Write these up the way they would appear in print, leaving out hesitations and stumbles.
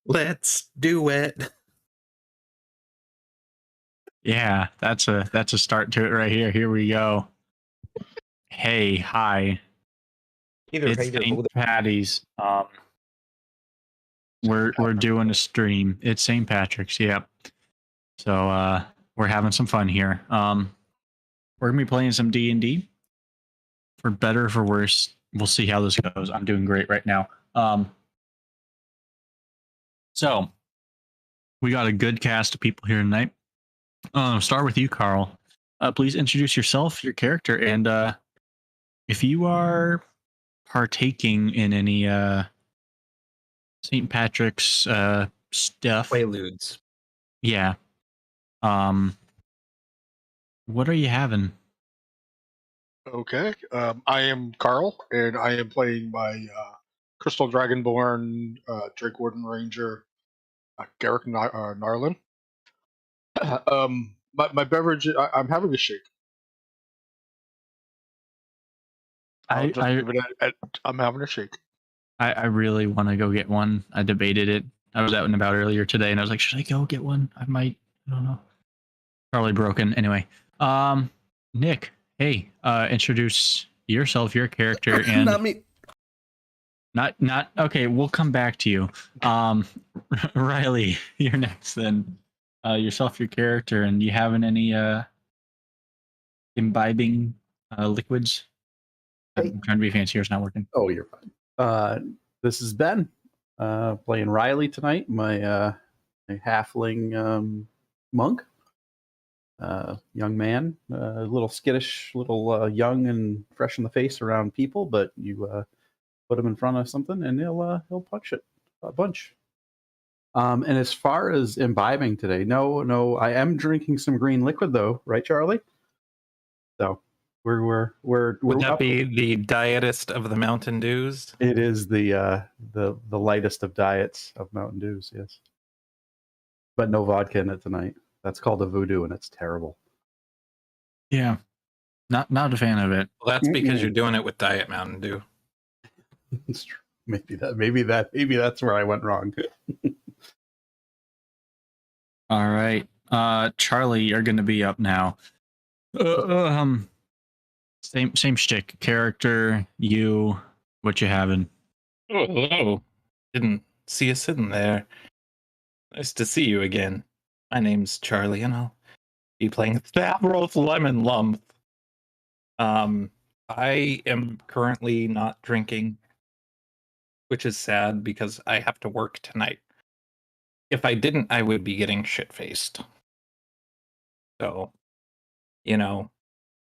Let's do it. Yeah, that's a start to it right here. Here we go. Hey, hi. It's St. Patty's. We're doing a stream. It's St. Patrick's, yep. So we're having some fun here. We're gonna be playing some D&D. For better or for worse, we'll see how this goes. I'm doing great right now. So we got a good cast of people here tonight. Start with you, Carl. Please introduce yourself, your character, and if you are partaking in any St. Patrick's stuff, Quaaludes. Yeah. What are you having? Okay. I am Carl, and I am playing my Crystal Dragonborn Drake Warden Ranger, Garrick Narlin. My beverage, I'm having a shake. I'm having a shake. I really want to go get one. I debated it. I was out and about earlier today, and I was like, should I go get one? I might. I don't know. Probably broken. Anyway, Nick, hey, introduce yourself, your character, and Not me. Not okay. We'll come back to you. Riley, you're next. Then, yourself, your character, and you having any imbibing liquids? Hey. I'm trying to be fancy. It's not working. Oh, you're fine. This is Ben, playing Riley tonight. My halfling monk, young man, a little skittish, little young and fresh in the face around people. But you put him in front of something, and he'll punch it a bunch. And as far as imbibing today, no, I am drinking some green liquid though, right, Charlie? So. Would that be the dietist of the Mountain Dews? It is the lightest of diets of Mountain Dews, yes. But no vodka in it tonight. That's called a voodoo, and it's terrible. Yeah, not a fan of it. Well, that's because you're doing it with Diet Mountain Dew. It's true. Maybe that's where I went wrong. All right, Charlie, you're gonna be up now. Same shtick. Character, you, what you having? Oh, hello. Didn't see you sitting there. Nice to see you again. My name's Charlie, and I'll be playing Stavros Lemon Lump. I am currently not drinking, which is sad because I have to work tonight. If I didn't, I would be getting shit-faced. So,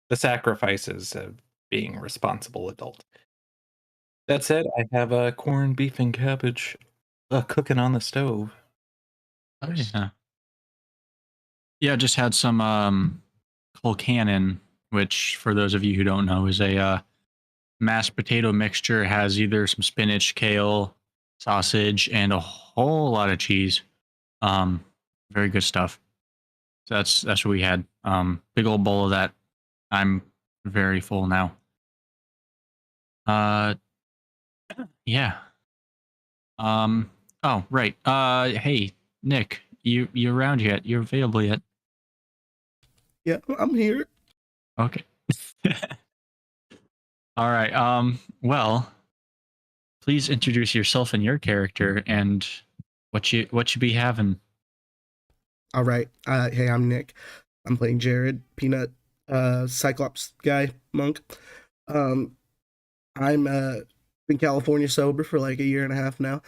the sacrifices of being a responsible adult. That said, I have a corned beef and cabbage cooking on the stove. Oh yeah. Just had some Colcannon, which for those of you who don't know is a mashed potato mixture. Has either some spinach, kale, sausage, and a whole lot of cheese. Very good stuff. So that's what we had. Big old bowl of that. I'm very full now. Yeah. Oh, right. Hey, Nick, you around yet? You're available yet? Yeah, I'm here. Okay. All right. Well, please introduce yourself and your character and what you be having. All right. Hey, I'm Nick. I'm playing Jared, Peanut, Cyclops guy, monk. I'm been California sober for like a year and a half now,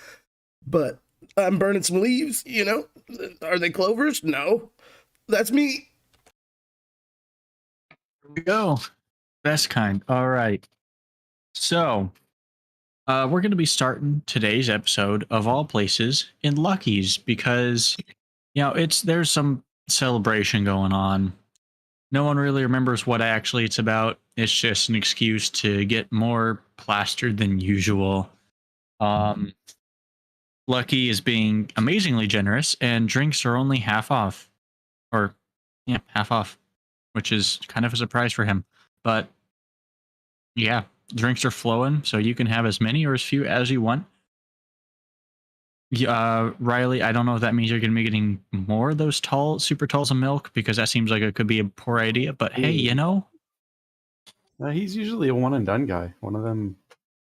but I'm burning some leaves. Are they clovers? No, that's me. Here we go. Best kind. All right. So, we're going to be starting today's episode of all places in Lucky's because, there's some celebration going on. No one really remembers what actually it's about. It's just an excuse to get more plastered than usual. Lucky is being amazingly generous, and drinks are only half off. Half off, which is kind of a surprise for him. But, yeah, drinks are flowing, so you can have as many or as few as you want. Riley, I don't know if that means you're going to be getting more of those super talls of milk, because that seems like it could be a poor idea. But hey, He's usually a one and done guy. One of them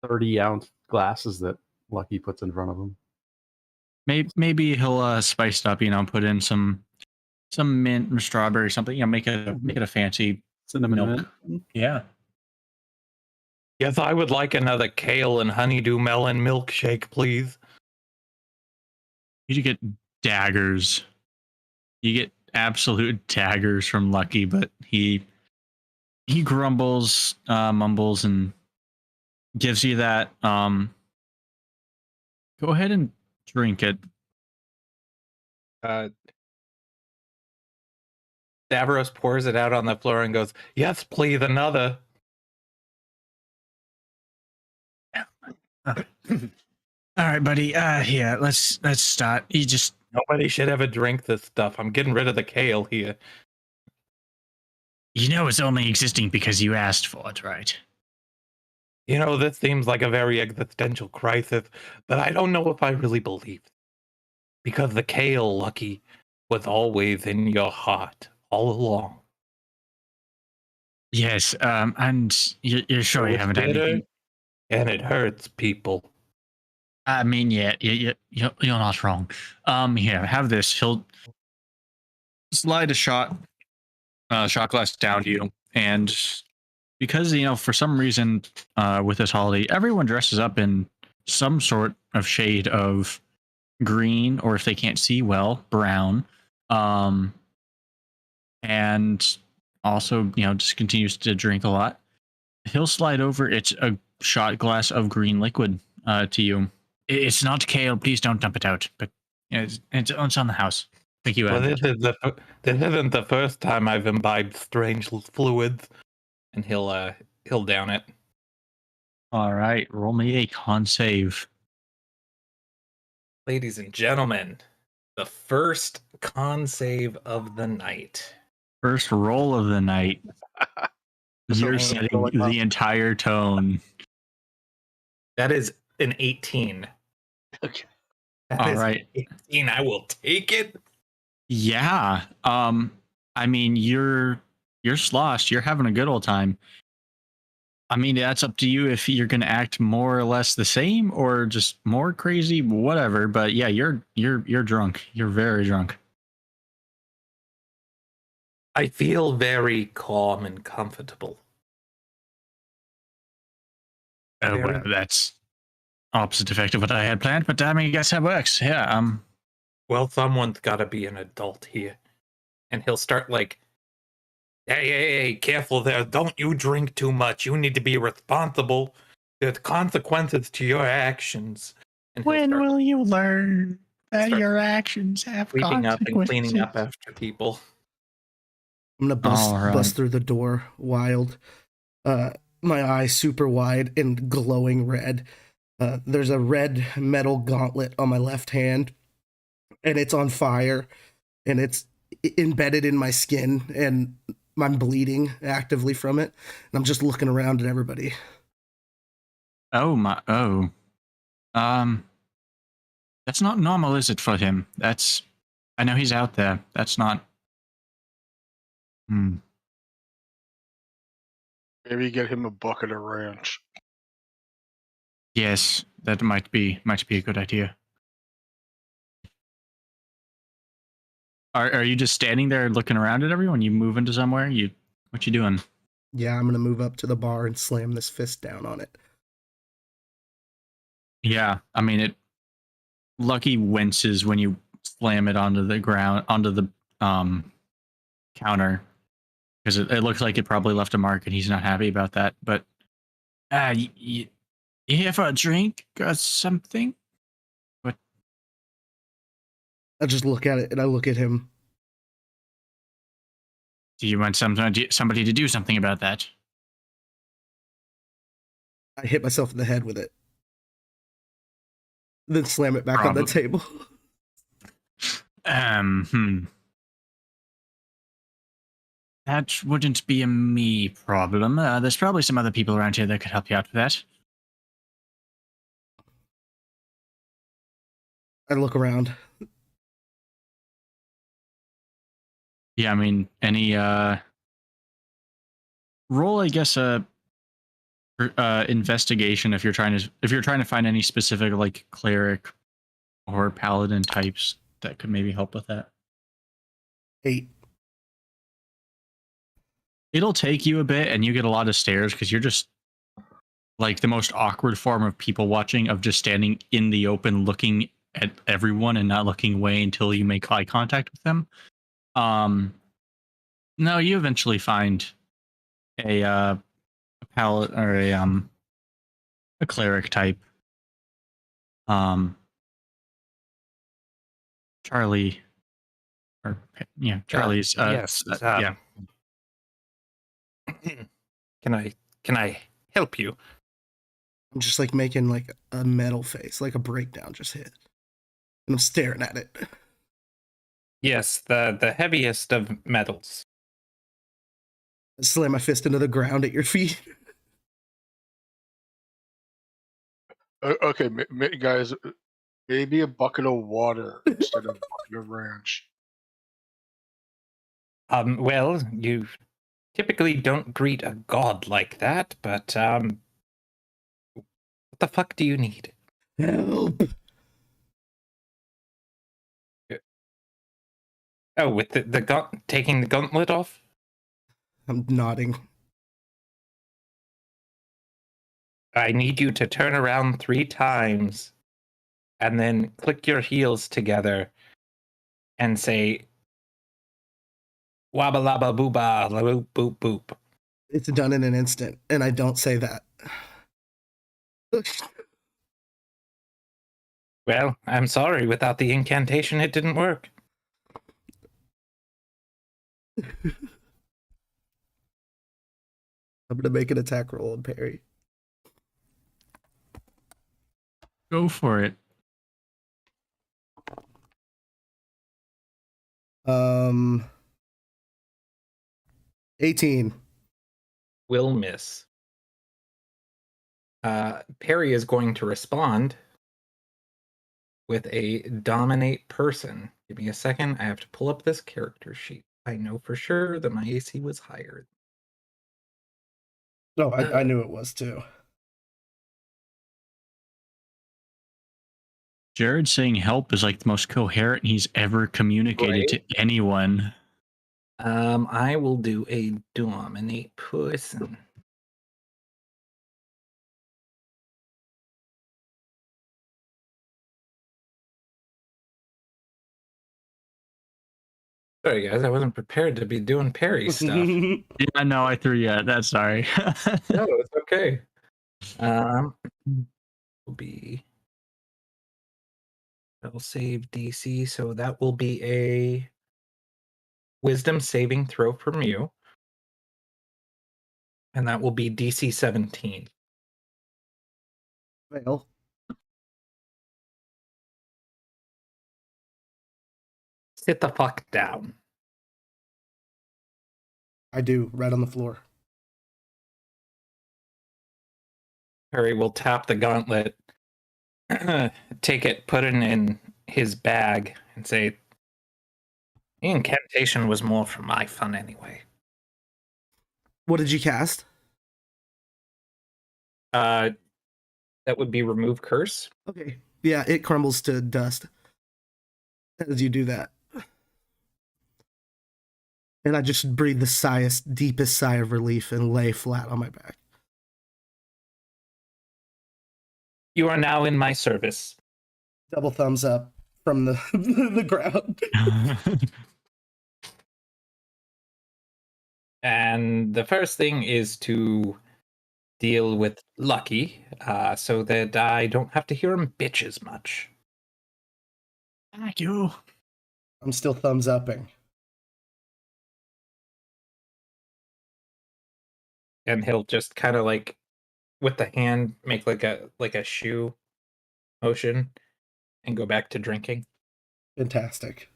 30-ounce glasses that Lucky puts in front of him. maybe he'll spice it up. Put in some mint and strawberry, something. Make it a fancy Cinnamon milk. mint. Yeah. Yes, I would like another kale and honeydew melon milkshake, please. You get daggers. You get absolute daggers from Lucky, but he grumbles, mumbles, and gives you that. Go ahead and drink it. Davros pours it out on the floor and goes, "Yes, please, another." All right, buddy. Yeah, let's start. Nobody should ever drink this stuff. I'm getting rid of the kale here. It's only existing because you asked for it, right? This seems like a very existential crisis, but I don't know if I really believe it. Because the kale, Lucky, was always in your heart all along. Yes, and you're sure you haven't had anything? And it hurts people. I mean, yeah, you're not wrong. Here, have this. He'll slide a shot glass down to you, and because for some reason, with this holiday, everyone dresses up in some sort of shade of green, or if they can't see well, brown. And also, just continues to drink a lot. He'll slide over. It's a shot glass of green liquid to you. It's not kale. Please don't dump it out. But it's on the house. Thank you. Well, this isn't the first time I've imbibed strange fluids, and he'll down it. All right, roll me a con save. Ladies and gentlemen, the first con save of the night. First roll of the night. You're setting the entire tone. That is an 18. Okay. All right. 18. I will take it. Yeah. I mean, you're sloshed. You're having a good old time. I mean, that's up to you if you're going to act more or less the same or just more crazy, whatever. But yeah, you're drunk. You're very drunk. I feel very calm and comfortable. Oh, well, that's opposite effect of what I had planned, but I mean, I guess that works. Yeah. Well, someone's got to be an adult here, and he'll start like, "Hey, careful there! Don't you drink too much. You need to be responsible. There's consequences to your actions." And when will you learn that your actions have cleaning up consequences? and cleaning up after people. I'm gonna bust through the door, wild. My eyes super wide and glowing red. There's a red metal gauntlet on my left hand, and it's on fire, and it's embedded in my skin, and I'm bleeding actively from it. And I'm just looking around at everybody. That's not normal, is it, for him? I know he's out there. That's not. Maybe get him a bucket of ranch. Yes, that might be a good idea. Are you just standing there looking around at everyone? You move into somewhere? What you doing? Yeah, I'm gonna move up to the bar and slam this fist down on it. Yeah, I mean Lucky winces when you slam it onto the ground, onto the counter, because it looks like it probably left a mark, and he's not happy about that. But you here for a drink or something? What? I just look at it and I look at him. Do you want somebody to do something about that? I hit myself in the head with it. Then slam it back on the table. That wouldn't be a me problem. There's probably some other people around here that could help you out with that. I look around. Yeah, I mean, any roll, I guess, investigation if you're trying to find any specific like cleric or paladin types that could maybe help with that. 8. It'll take you a bit, and you get a lot of stares because you're just like the most awkward form of people watching, of just standing in the open looking at everyone and not looking away until you make eye contact with them. No, you eventually find a paladin or a cleric type. Charlie, or yeah, Charlie's. Yes. Yeah. Can I help you? I'm just like making like a metal face, like a breakdown just hit. And I'm staring at it. Yes, the heaviest of metals. I slam my fist into the ground at your feet. Okay, guys, maybe a bucket of water instead of your ranch. Well, you typically don't greet a god like that, but what the fuck do you need? Help! Oh, with the taking the gauntlet off? I'm nodding. I need you to turn around 3 times and then click your heels together and say wabba labba booba la boop boop boop. It's done in an instant, and I don't say that. Well, I'm sorry, without the incantation it didn't work. I'm gonna make an attack roll on Perry. Go for it. 18. Will miss. Perry is going to respond with a dominate person. Give me a second. I have to pull up this character sheet. I know for sure that my AC was higher. No, I knew it was too. Jared saying help is like the most coherent he's ever communicated to anyone. I will do a dominate person. Sorry, guys, I wasn't prepared to be doing Perry stuff. Yeah, no, I threw you. That's sorry. No, it's okay. Will be. I'll save DC, so that will be a Wisdom saving throw from you, and that will be DC 17. Fail. Sit the fuck down. I do, right on the floor. Harry will tap the gauntlet, take it, put it in his bag, and say, "The incantation was more for my fun anyway." What did you cast? That would be remove curse. Okay. Yeah, it crumbles to dust as you do that. And I just breathe the deepest sigh of relief and lay flat on my back. You are now in my service. Double thumbs up from the the ground. And the first thing is to deal with Lucky, so that I don't have to hear him bitch as much. Thank you. I'm still thumbs upping. And he'll just kind of like, with the hand, make like a shoe motion and go back to drinking. Fantastic.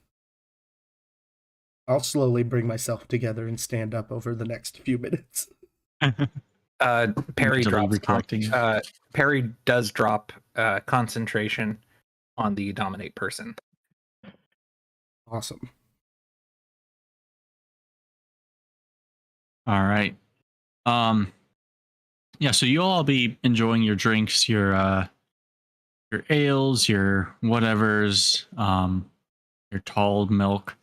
I'll slowly bring myself together and stand up over the next few minutes. Perry Mentally drops. recollecting. Perry does drop concentration on the dominate person. Awesome. All right. Yeah, so you'll all be enjoying your drinks, your ales, your whatevers, your talled milk.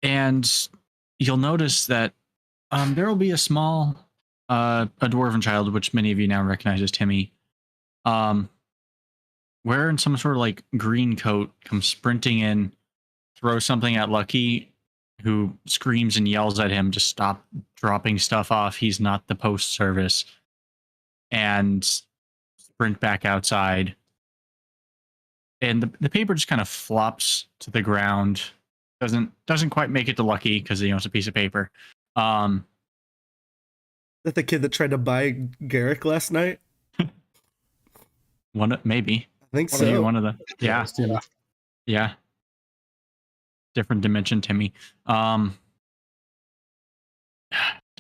And you'll notice that there will be a small a dwarven child, which many of you now recognize as Timmy, wearing some sort of like green coat, comes sprinting in, throws something at Lucky, who screams and yells at him to stop dropping stuff off. He's not the post service. And sprint back outside. And the paper just kind of flops to the ground. Doesn't quite make it to Lucky because it's a piece of paper. That the kid that tried to buy Garrick last night? Maybe. I think Maybe so. one of the yeah. Different dimension, Timmy.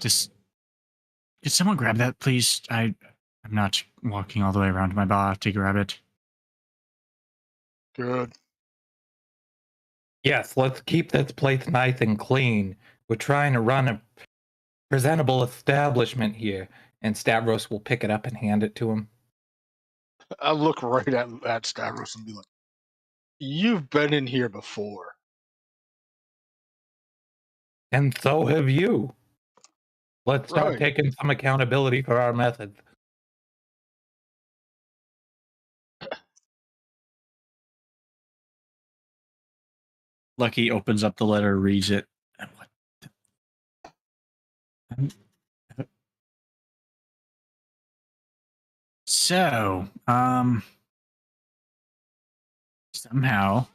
Just could someone grab that, please? I'm not walking all the way around to my bar to grab it. Good. Yes, let's keep this place nice and clean. We're trying to run a presentable establishment here. And Stavros will pick it up and hand it to him. I look right at Stavros and be like, "You've been in here before." And so have you. Let's start Right. taking some accountability for our methods. Lucky opens up the letter, reads it. So, somehow,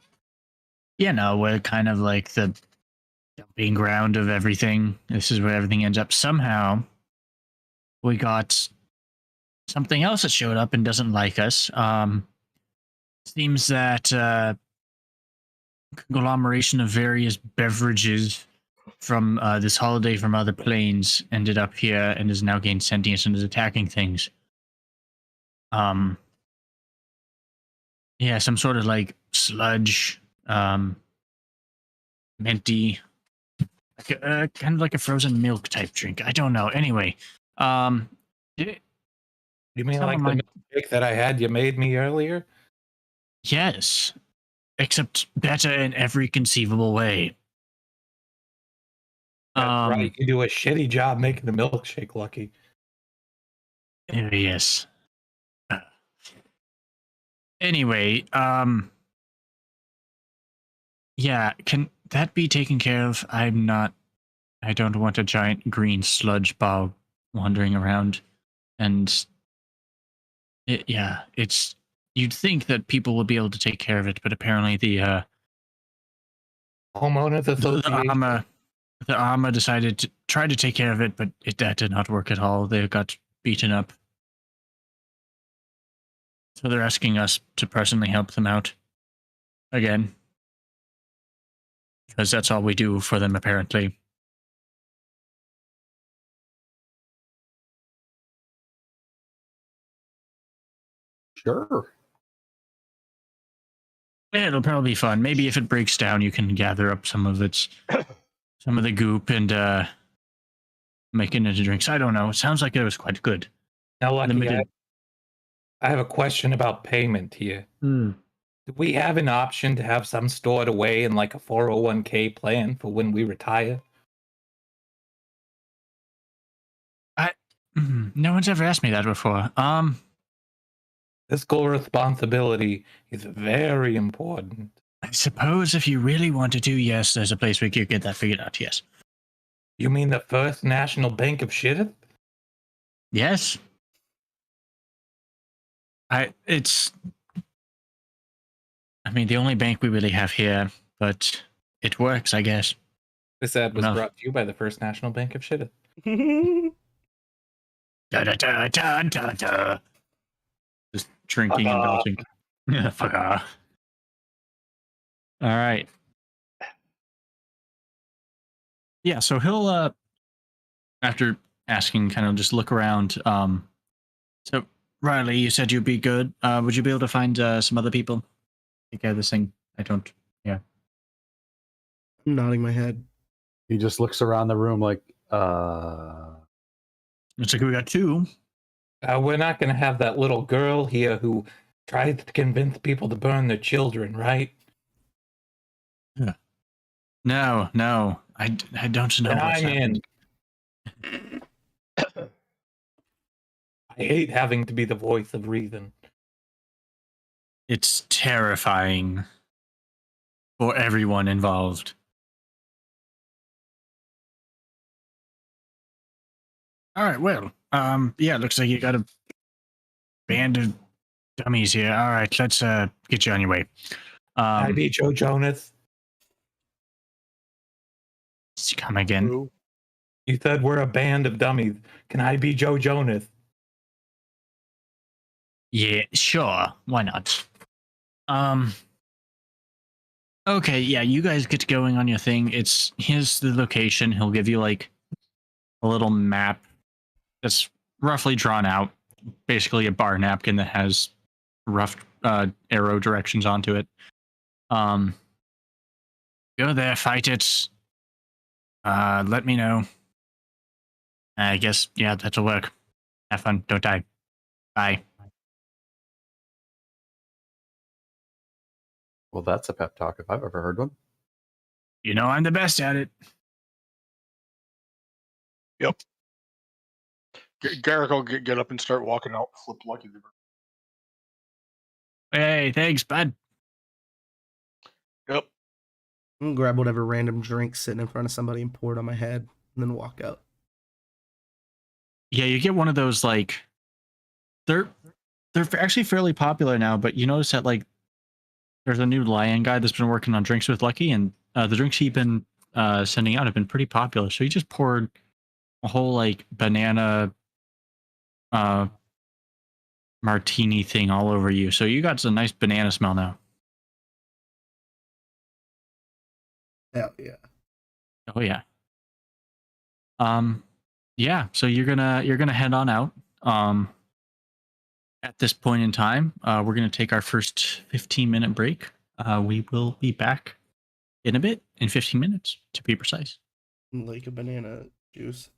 we're kind of like the dumping ground of everything. This is where everything ends up. Somehow, we got something else that showed up and doesn't like us. Seems that conglomeration of various beverages from this holiday from other planes ended up here and has now gained sentience and is attacking things. Yeah, some sort of like sludge, minty, like kind of like a frozen milk type drink. I don't know. Anyway, You mean like the milkshake that I had you made me earlier? Yes, except better in every conceivable way. That's right. You do a shitty job making the milkshake, Lucky. Yes. Anyway, yeah, can that be taken care of? I don't want a giant green sludge ball wandering around. And you'd think that people would be able to take care of it, but apparently the Homeowners Association. the Arma decided to try to take care of it, but that did not work at all. They got beaten up. So they're asking us to personally help them out again. Because that's all we do for them, apparently. Sure. Yeah, it'll probably be fun. Maybe if it breaks down, you can gather up some of the goop and make it into drinks. I don't know. It sounds like it was quite good. Now, Lucky, I have a question about payment here. Do we have an option to have some stored away in like a 401k plan for when we retire? No one's ever asked me that before. Fiscal responsibility is very important. I suppose if you really wanted to, yes, there's a place we could get that figured out, yes. You mean the First National Bank of Shit? Yes. The only bank we really have here, but it works, I guess. This ad was brought to you by the First National Bank of Shit. Da, da, da, da, da, da. Just drinking and belching. Yeah, fuck off. All right. Yeah, so he'll after asking, kind of just look around. So Riley, you said you'd be good. Would you be able to find some other people? Take care of this thing. I don't. Yeah. I'm nodding my head. He just looks around the room like, Looks like we got two. We're not going to have that little girl here who tried to convince people to burn their children, right? No, I don't know Then what's I'm happened. in. I hate having to be the voice of reason. It's terrifying for everyone involved. All right, well, yeah, looks like you got a band of dummies here. All right, let's get you on your way. I be Joe Jonas. Come again. Who? You said we're a band of dummies. Can I be Joe Jonas? Yeah, sure. Why not? Okay, yeah, you guys get going on your thing. Here's the location. He'll give you like a little map that's roughly drawn out. Basically a bar napkin that has rough arrow directions onto it. Go there, fight it. Let me know. I guess, yeah, that'll work. Have fun. Don't die. Bye. well, that's a pep talk if I've ever heard one. You know I'm the best at it. Garrick will get up and start walking out. Flip Lucky. Hey, thanks, bud. Yep. I'm gonna grab whatever random drink sitting in front of somebody and pour it on my head, and then walk out. Yeah, you get one of those like they're actually fairly popular now, but you notice that like there's a new lion guy that's been working on drinks with Lucky, and the drinks he's been sending out have been pretty popular. So he just poured a whole like banana martini thing all over you. So you got some nice banana smell now. Hell yeah. Oh yeah. Yeah, so you're gonna head on out. At this point in time, we're gonna take our first 15-minute break. We will be back in a bit, in 15 minutes to be precise. Like a banana juice.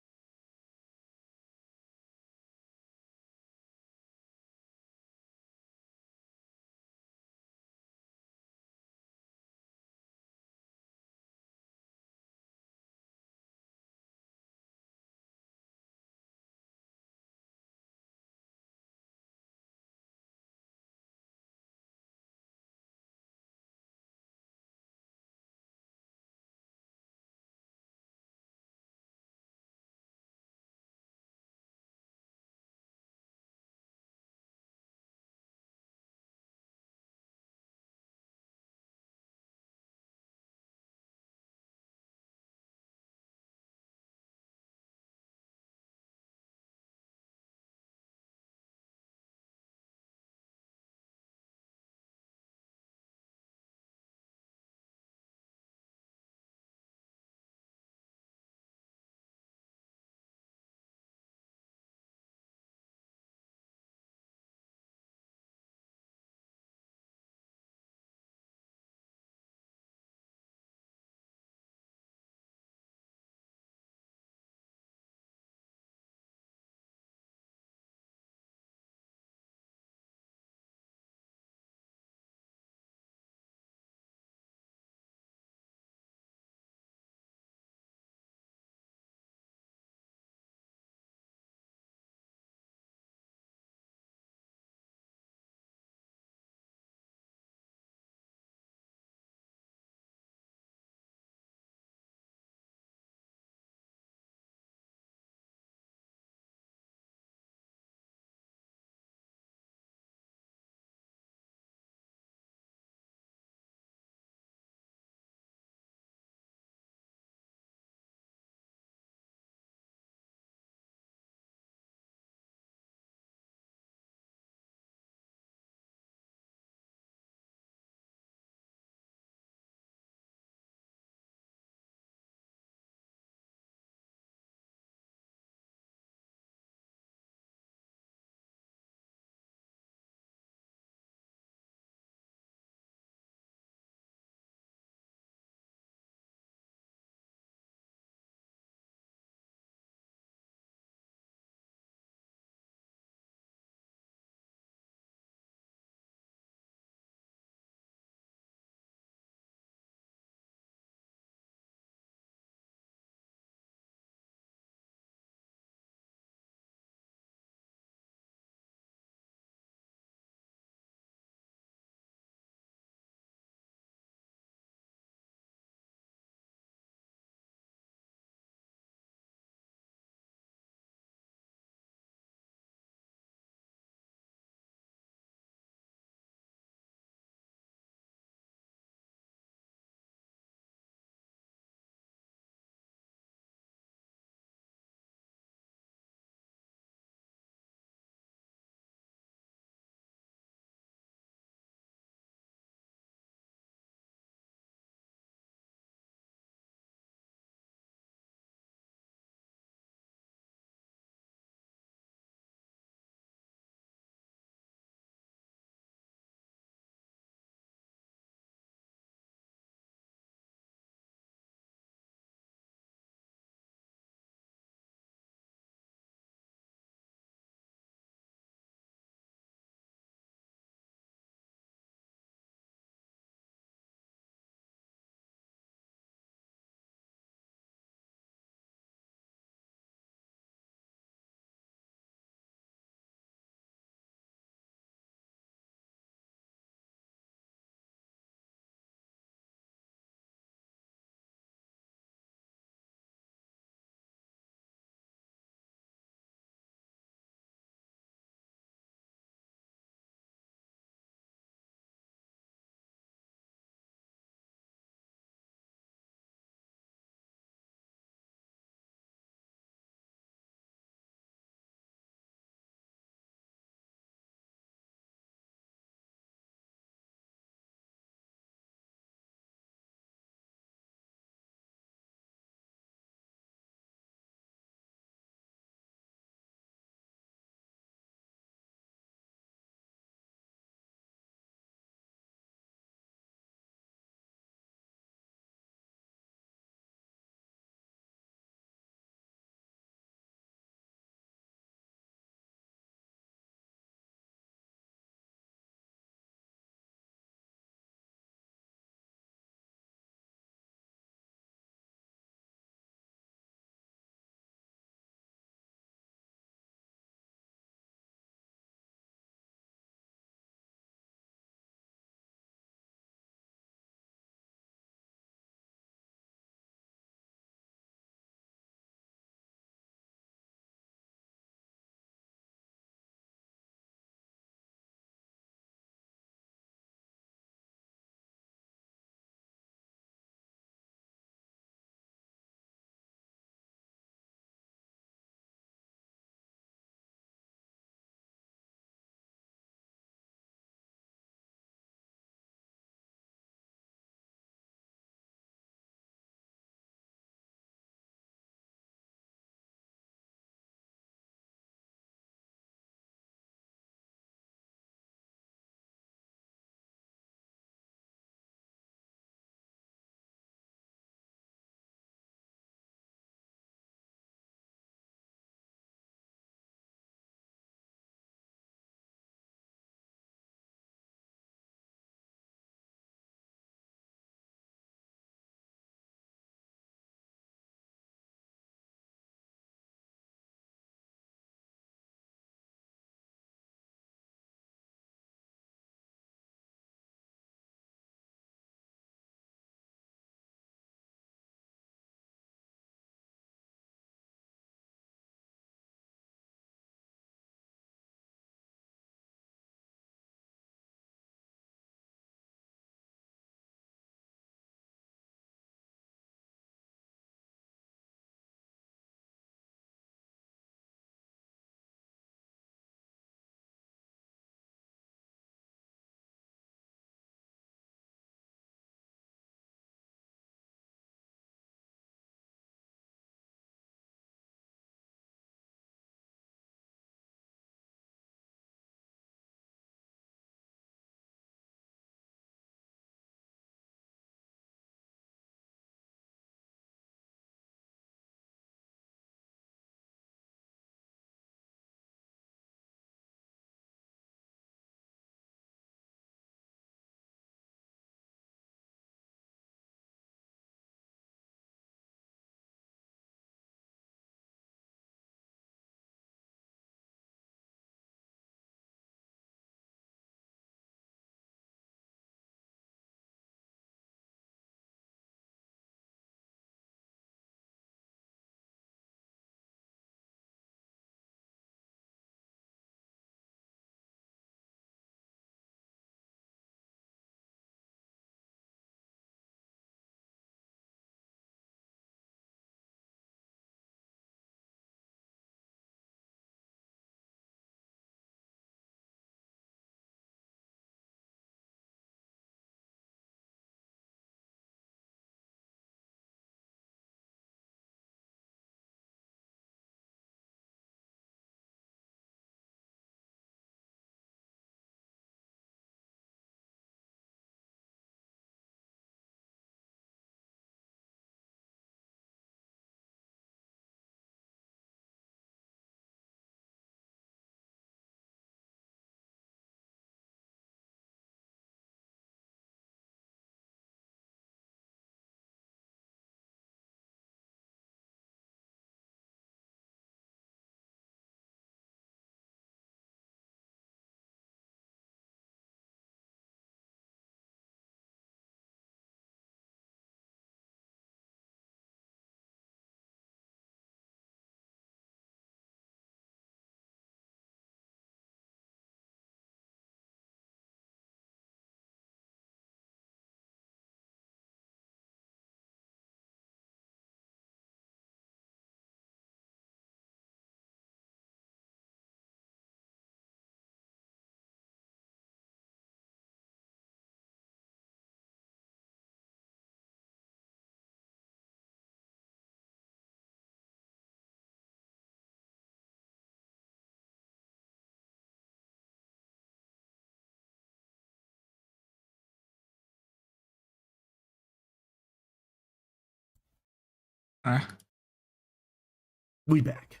We back.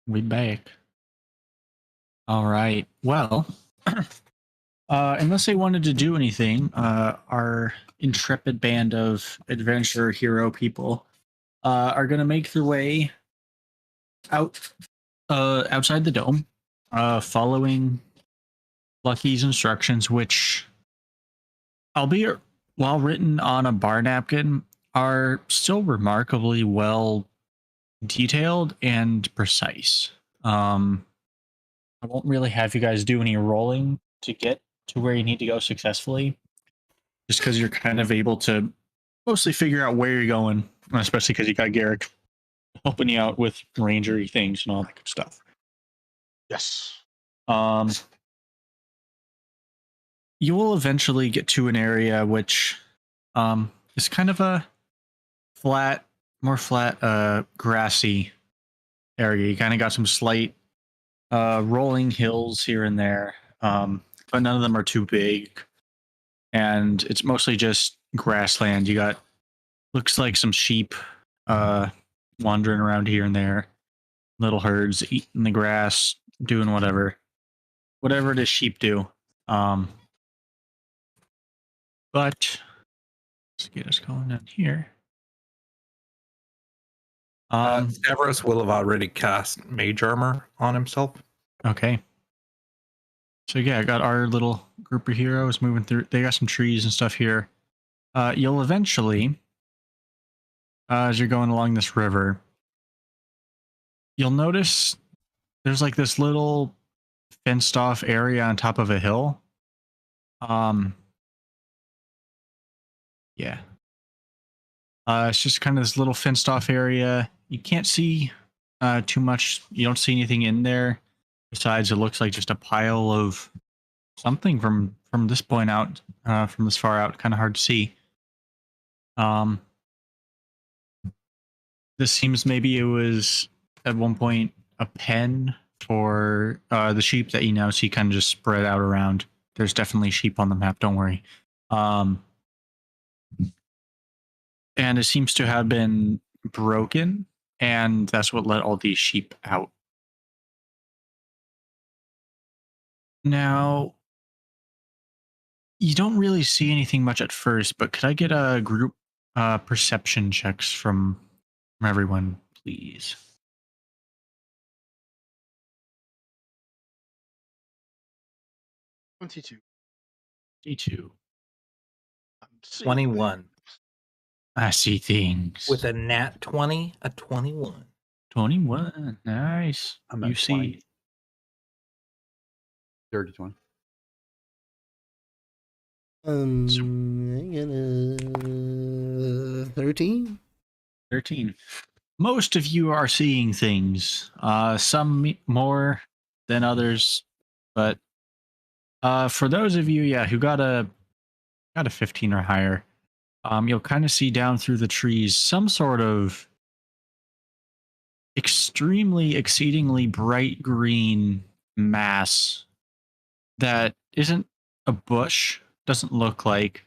We back. All right. Well, unless they wanted to do anything, our intrepid band of adventure hero people are going to make their way outside the dome, following Lucky's instructions, which, albeit while written on a bar napkin, are still remarkably well detailed and precise. I won't really have you guys do any rolling to get to where you need to go successfully, just because you're kind of able to mostly figure out where you're going, especially because you got Garrick helping you out with rangery things and all that good stuff. Yes. You will eventually get to an area which is kind of a more flat, grassy area. You kind of got some slight rolling hills here and there, but none of them are too big. And it's mostly just grassland. You got, looks like some sheep wandering around here and there, little herds eating the grass, doing whatever it is sheep do. But let's get us going down here. Stavros will have already cast mage armor on himself. Okay. So yeah, I got our little group of heroes moving through. They got some trees and stuff here. You'll eventually, as you're going along this river, you'll notice there's like this little fenced off area on top of a hill. Yeah. It's just kind of this little fenced off area. You can't see too much. You don't see anything in there. Besides, it looks like just a pile of something from this point out, from this far out. Kind of hard to see. This seems maybe it was at one point a pen for the sheep that you now see kind of just spread out around. There's definitely sheep on the map. Don't worry. And it seems to have been broken, and that's what let all these sheep out. Now, you don't really see anything much at first, but could I get a group perception checks from everyone, please? $22. 22. 21. I see things. With a nat 20, a 21. 21. Nice. I'm You at see 20. Dirty 20. I got 13. 13. Most of you are seeing things. Some more than others, but for those of you, who got a 15 or higher, you'll kind of see down through the trees some sort of exceedingly bright green mass that isn't a bush, doesn't look like,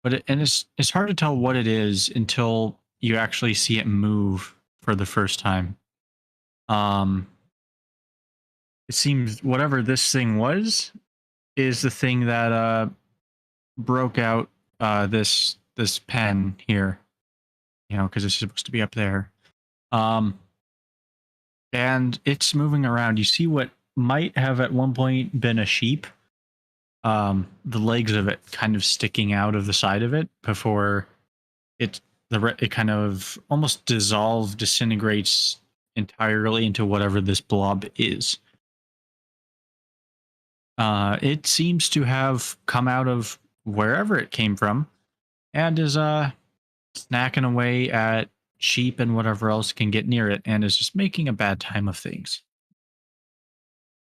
but it's hard to tell what it is until you actually see it move for the first time. It seems whatever this thing was is the thing that broke out this pen here, because it's supposed to be up there. And it's moving around. You see what might have at one point been a sheep. The legs of it kind of sticking out of the side of it before it kind of almost disintegrates entirely into whatever this blob is. It seems to have come out of wherever it came from and is snacking away at sheep and whatever else can get near it, and is just making a bad time of things.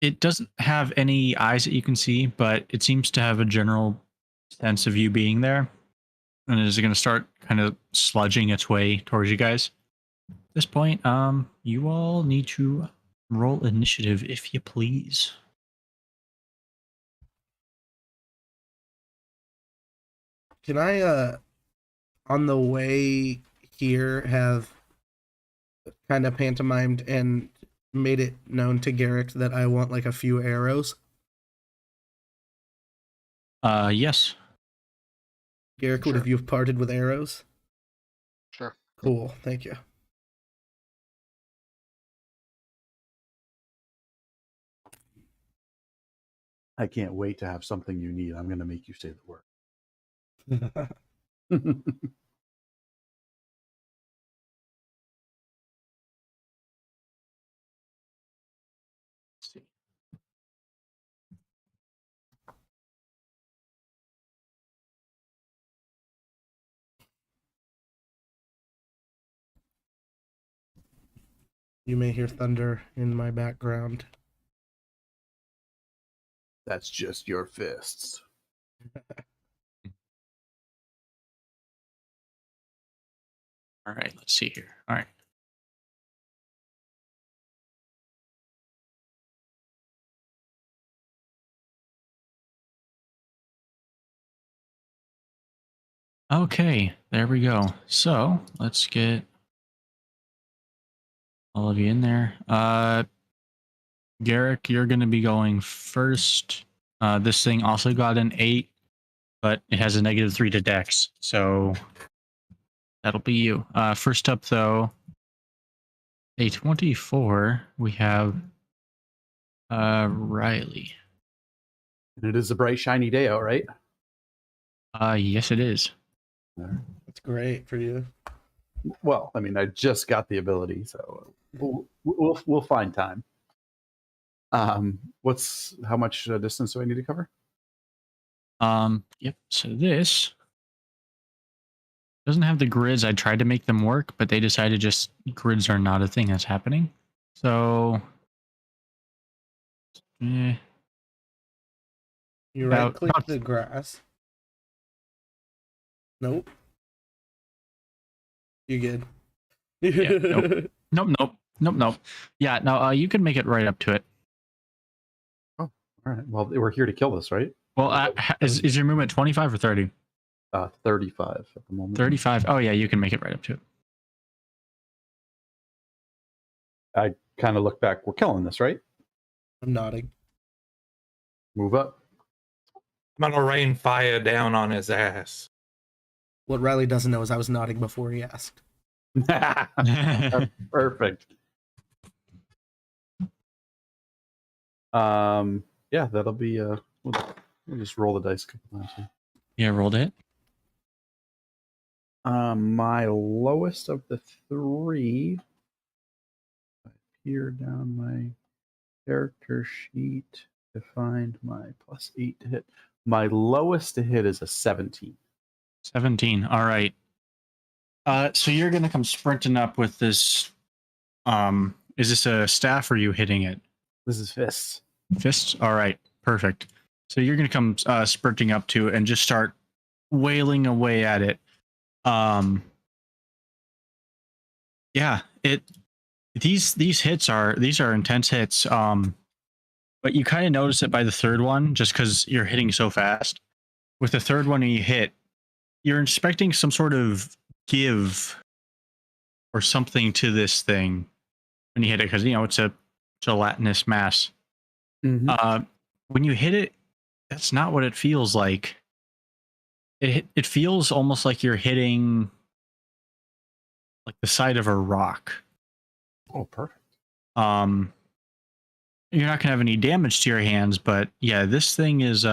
It doesn't have any eyes that you can see, but it seems to have a general sense of you being there, and it is going to start kind of sludging its way towards you guys. At this point, you all need to roll initiative, if you please. Can I, on the way here, have kind of pantomimed and made it known to Garrick that I want like a few arrows. Yes. Garrick, would Sure. have you parted with arrows? Sure. Cool, thank you. I can't wait to have something you need. I'm going to make you say the word. Let's see. You may hear thunder in my background. That's just your fists. All right, let's see here. All right. Okay, there we go. So let's get all of you in there. Garrick, you're going to be going first. This thing also got an 8, but it has a -3 to Dex, so that'll be you. First up, though, a 24. We have Riley. And it is a bright, shiny day out, right? Yes, it is. That's great for you. Well, I mean, I just got the ability, so we'll find time. How much distance do I need to cover? Yep. So this doesn't have the grids. I tried to make them work, but they decided just grids are not a thing that's happening. So, You right click the grass. Nope. You good? Yeah, nope. Yeah, no, you can make it right up to it. Oh, all right. Well, we're here to kill this, right? Well, is your movement 25 or 30? 35 at the moment. 35. Oh yeah, you can make it right up to it. I kind of look back. We're killing this, right? I'm nodding. Move up. I'm gonna rain fire down on his ass. What Riley doesn't know is I was nodding before he asked. Perfect. Yeah, that'll be we'll just roll the dice a couple times here. Yeah, rolled it. My lowest of the 3. Here down my character sheet to find my +8 to hit. My lowest to hit is a 17. 17. All right. So you're gonna come sprinting up with this. Is this a staff or are you hitting it? This is fists. Fists? All right. Perfect. So you're gonna come sprinting up to it and just start wailing away at it. Yeah, these hits are intense hits. But you kind of notice it by the third one just because you're hitting so fast. With the third one you hit, you're expecting some sort of give or something to this thing when you hit it because it's a gelatinous mass. Mm-hmm. When you hit it, that's not what it feels like. It feels almost like you're hitting like the side of a rock. Oh, perfect. You're not gonna have any damage to your hands, but yeah, this thing is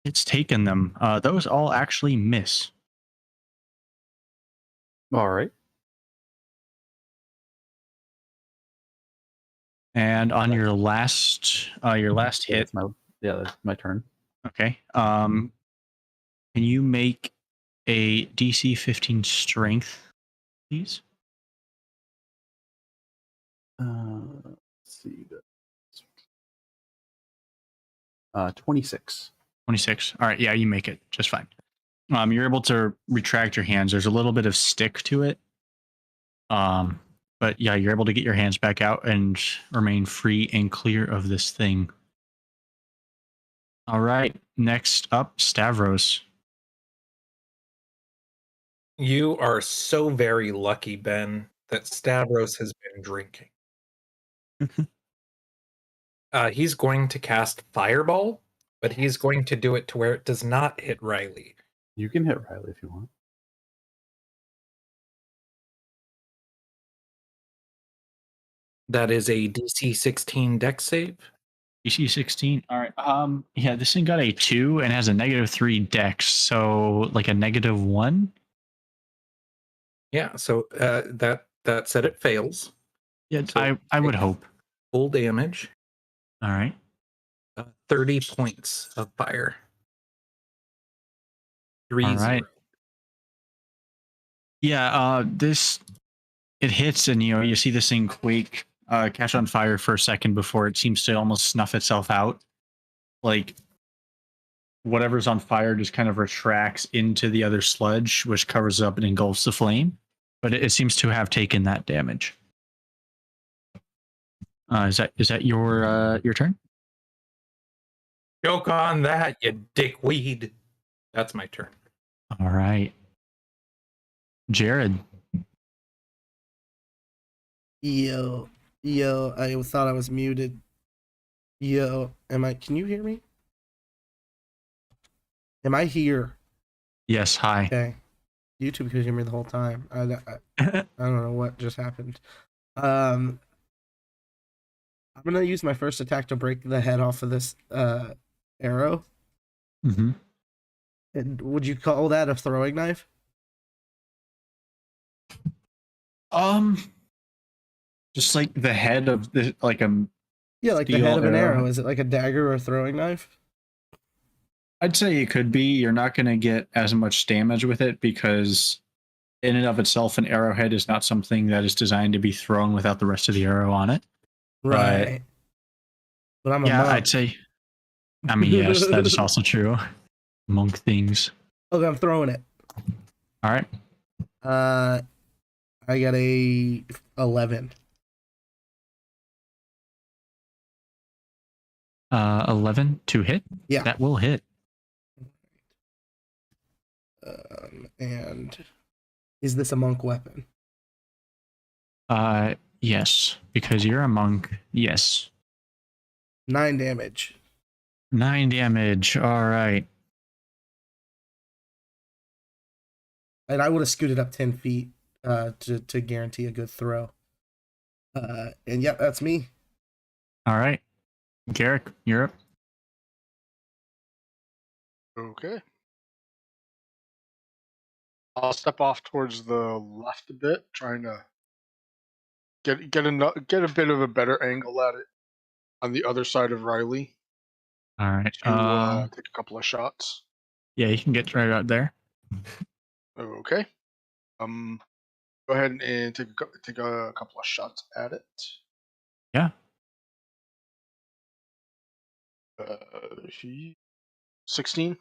it's taken them. Those all actually miss. All right. And on your last hit, that's my turn. okay. Can you make a DC 15 strength, please? Let's see. 26. 26. All right, yeah, you make it just fine. You're able to retract your hands. There's a little bit of stick to it. But yeah, you're able to get your hands back out and remain free and clear of this thing. All right, next up, Stavros. You are so very lucky, Ben, that Stavros has been drinking. He's going to cast Fireball, but he's going to do it to where it does not hit Riley. You can hit Riley if you want. That is a DC 16 dex save. DC 16. All right. Yeah, this thing got a 2 and has a -3 dex, so like a -1. Yeah, so that said it fails. Yeah, So I would hope. Full damage, All right. 30 points of fire. 3 All right. Yeah, it hits, and you see this thing quake, catch on fire for a second before it seems to almost snuff itself out. Like whatever's on fire just kind of retracts into the other sludge, which covers up and engulfs the flame. But it seems to have taken that damage. Is that your turn? Joke on that, you dickweed. That's my turn. All right, Jared. Yo, I thought I was muted. Yo, can you hear me? Am I here? Yes. Hi. Okay. YouTube could hear me the whole time. I don't know what just happened. I'm gonna use my first attack to break the head off of this arrow. Mm-hmm. And would you call that a throwing knife? Just like the head of the Yeah, like the steel head of an arrow. arrow. Is it like a dagger or a throwing knife? I'd say it could be. You're not going to get as much damage with it because in and of itself, an arrowhead is not something that is designed to be thrown without the rest of the arrow on it. Right. But I'm a monk. I'd say. I mean, yes, that is also true. Monk things. Okay, I'm throwing it. All right. I got a 11. 11 to hit. Yeah. That will hit. And is this a monk weapon? Yes, because you're a monk. Yes. 9 damage. 9 damage. All right. And I would have scooted up 10 feet to guarantee a good throw. And yep, that's me. All right. Garrick, you're up. Okay. I'll step off towards the left a bit, trying to get a bit of a better angle at it on the other side of Riley. All right. To take a couple of shots. Yeah, you can get right out there. Okay. Go ahead and take a couple of shots at it. Yeah. 16.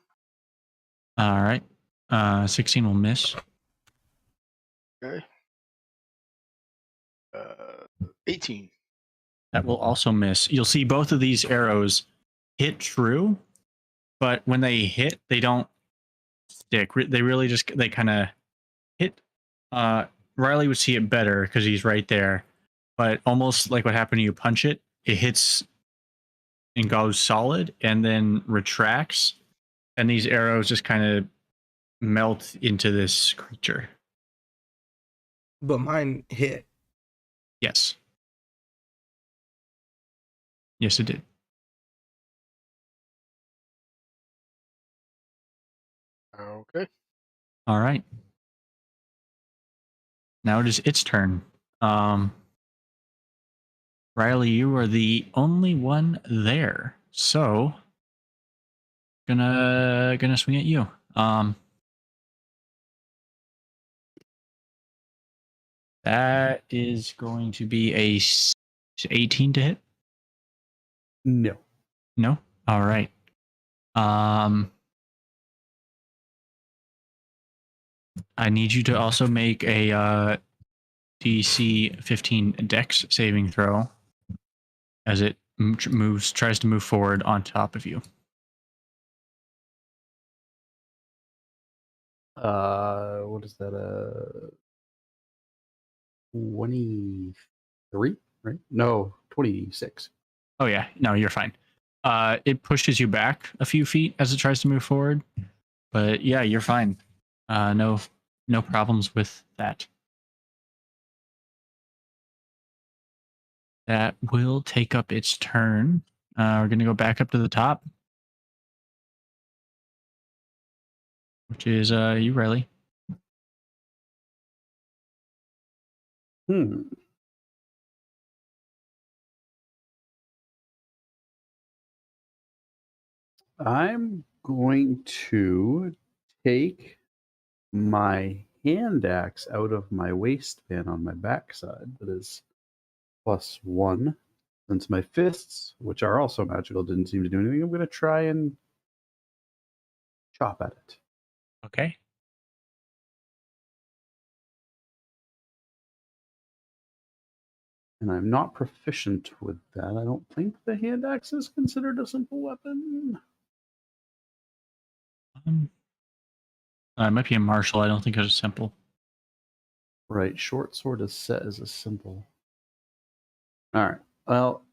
All right. 16 will miss. Okay. 18. That will also miss. You'll see both of these arrows hit true, but when they hit, they don't stick. They really just, they kind of hit. Riley would see it better because he's right there, but almost like what happened when you punch it, it hits and goes solid and then retracts, and these arrows just kind of melt into this creature. But mine hit. Yes. Yes, it did. Okay. All right. Now it is its turn. Riley, you are the only one there, so gonna swing at you. That is going to be a 18 to hit. No. No. All right. I need you to also make a DC 15 Dex saving throw as it tries to move forward on top of you. What what is that? 23, right? No, 26. Oh yeah, no, you're fine. It pushes you back a few feet as it tries to move forward, but yeah, you're fine. No problems with that. That will take up its turn. We're gonna go back up to the top, which is you, Riley. I'm going to take my hand axe out of my waistband on my backside. That is +1. Since my fists, which are also magical, didn't seem to do anything, I'm going to try and chop at it. Okay. And I'm not proficient with that. I don't think the hand axe is considered a simple weapon. It might be a martial. I don't think it's a simple. Right, short sword is set as a simple. All right. Well,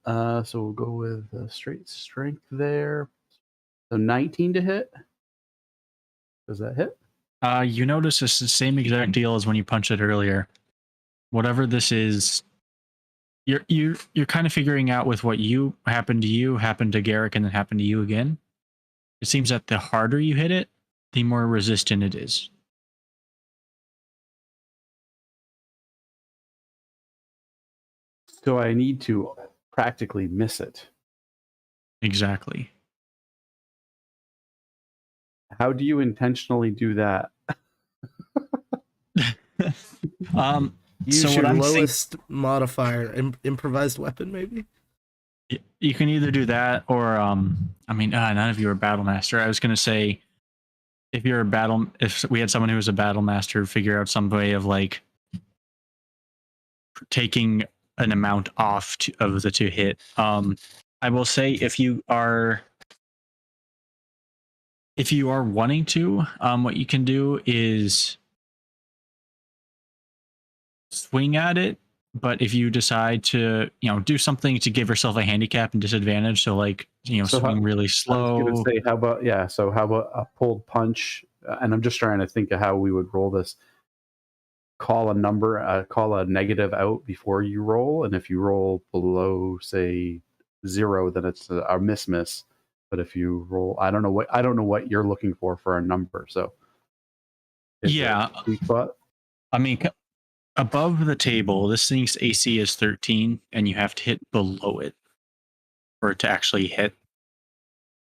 so we'll go with straight strength there. So 19 to hit. Does that hit? You notice it's the same exact deal as when you punched it earlier. Whatever this is, you're kind of figuring out with what happened to Garrick, and then happened to you again. It seems that the harder you hit it, the more resistant it is. So I need to practically miss it. Exactly. How do you intentionally do that? Use So your what I'm lowest modifier, improvised weapon, maybe. You can either do that, or none of you are battle master. I was gonna say, if we had someone who was a battle master, figure out some way of like taking an amount off of the to hit. I will say, if you are wanting to, what you can do is swing at it. But if you decide to, do something to give yourself a handicap and disadvantage, so like, swing really slow. I was going to say, how about a pulled punch? And I'm just trying to think of how we would roll this. Call a number, call a negative out before you roll, and if you roll below, say 0, then it's a miss. But if you roll, I don't know what you're looking for a number. So yeah, sweet spot. I mean, above the table, this thing's AC is 13, and you have to hit below it for it to actually hit.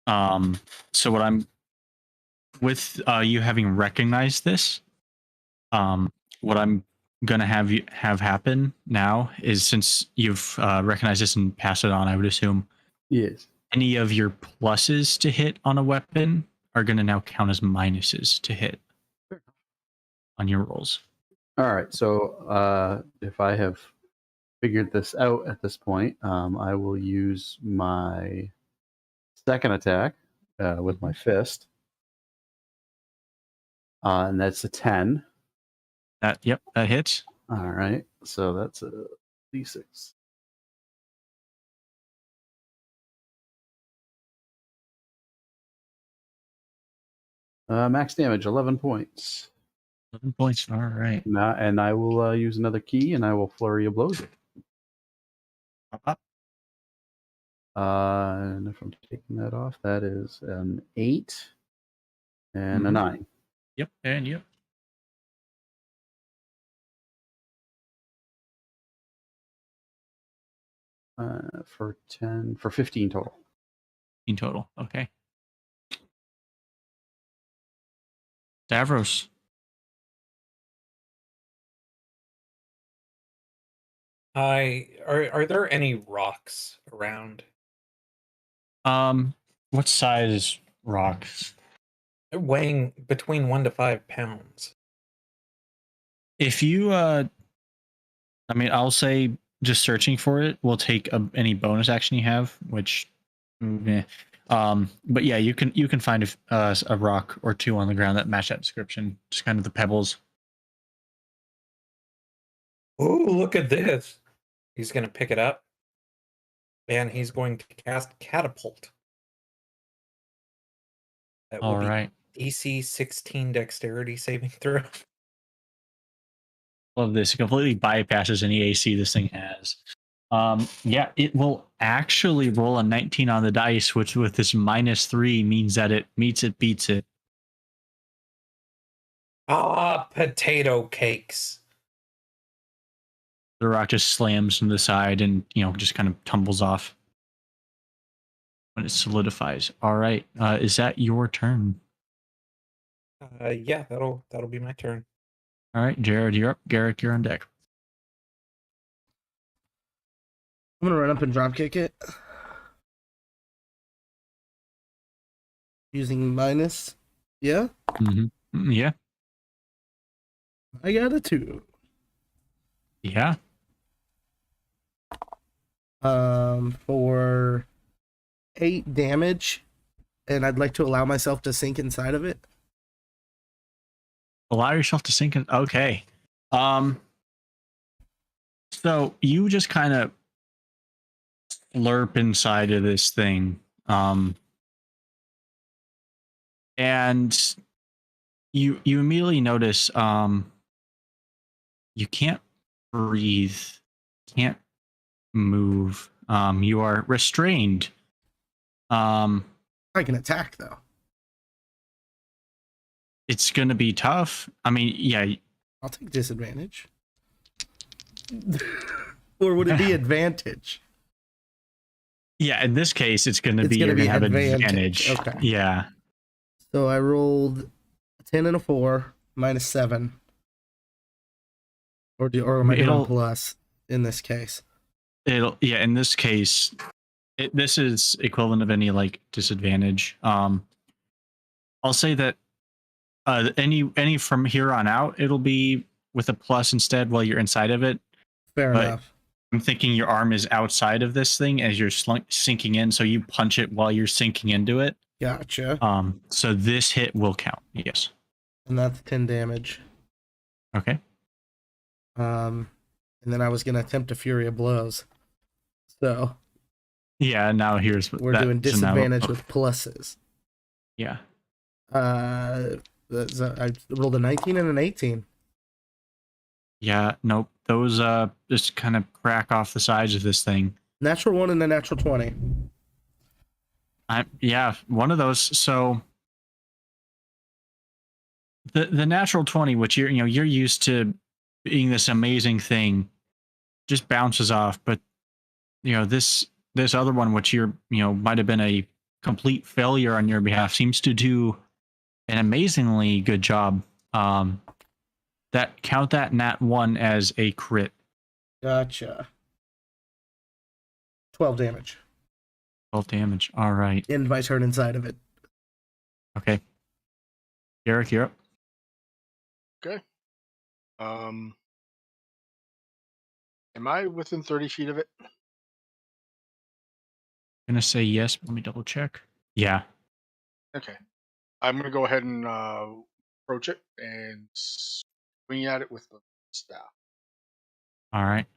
So what I'm with you having recognized this, what I'm gonna have happen now is, since you've recognized this and passed it on, I would assume. Yes. Any of your pluses to hit on a weapon are gonna now count as minuses to hit on your rolls. All right. So if I have figured this out at this point, I will use my second attack with my fist, and that's a 10. That hits. All right, so that's a d6. Max damage, 11 points. 11 points. All right. Now, and I will use another key, and I will flurry of blows it. Up. And if I'm taking that off, that is an 8 and a 9. Yep, and yep. For 15 total. 15 total. Okay. Davros. Are there any rocks around? What size rocks? They're weighing between 1 to 5 pounds. If you I'll say just searching for it will take any bonus action you have, which but yeah, you can find a rock or two on the ground that match that description, just kind of the pebbles. Ooh, look at this. He's going to pick it up. And he's going to cast Catapult. That will All be right. DC 16 Dexterity saving throw. Love this. It completely bypasses any AC this thing has. Yeah, it will actually roll a 19 on the dice, which with this -3 means that it meets it, beats it. Ah, potato cakes. The rock just slams from the side and, just kind of tumbles off when it solidifies. All right. Is that your turn? Yeah, that'll be my turn. All right, Jared, you're up. Garrick, you're on deck. I'm gonna run up and drop kick it. Using minus. Yeah? Mm-hmm. Yeah. I got a 2. Yeah. For 8 damage, and I'd like to allow myself to sink inside of it. Allow yourself to sink in. Okay. So you just kind of slurp inside of this thing. And you immediately notice you can't breathe, can't move. You are restrained. I can attack though. It's gonna be tough. I mean, yeah. I'll take disadvantage. Or would it be advantage? Yeah, in this case, it's gonna be gonna you're be gonna have advantage. advantage. Okay. Yeah. So I rolled a 10 and a 4, -7. Or am I doing plus in this case? In this case, this is equivalent of any like disadvantage. I'll say that any from here on out, it'll be with a plus instead while you're inside of it. Fair enough. I'm thinking your arm is outside of this thing as you're sinking in, so you punch it while you're sinking into it. Gotcha. So this hit will count. Yes. And that's 10 damage. Okay. And then I was gonna attempt a Fury of Blows. So yeah, now we're doing disadvantage with pluses. Yeah. I rolled a 19 and an 18. Yeah, nope. Those just kind of crack off the sides of this thing. Natural 1 and a natural 20. Yeah, one of those. So the natural 20, which you're used to being this amazing thing, just bounces off. But this other one, which might have been a complete failure on your behalf, seems to do an amazingly good job. Count that nat 1 as a crit. Gotcha. 12 damage. 12 damage. All right. End my turn inside of it. Okay. Garrick, you're up. Okay. Am I within 30 feet of it? I'm gonna say yes, but let me double check. Yeah. Okay. I'm gonna go ahead and approach it and swing at it with the staff. All right.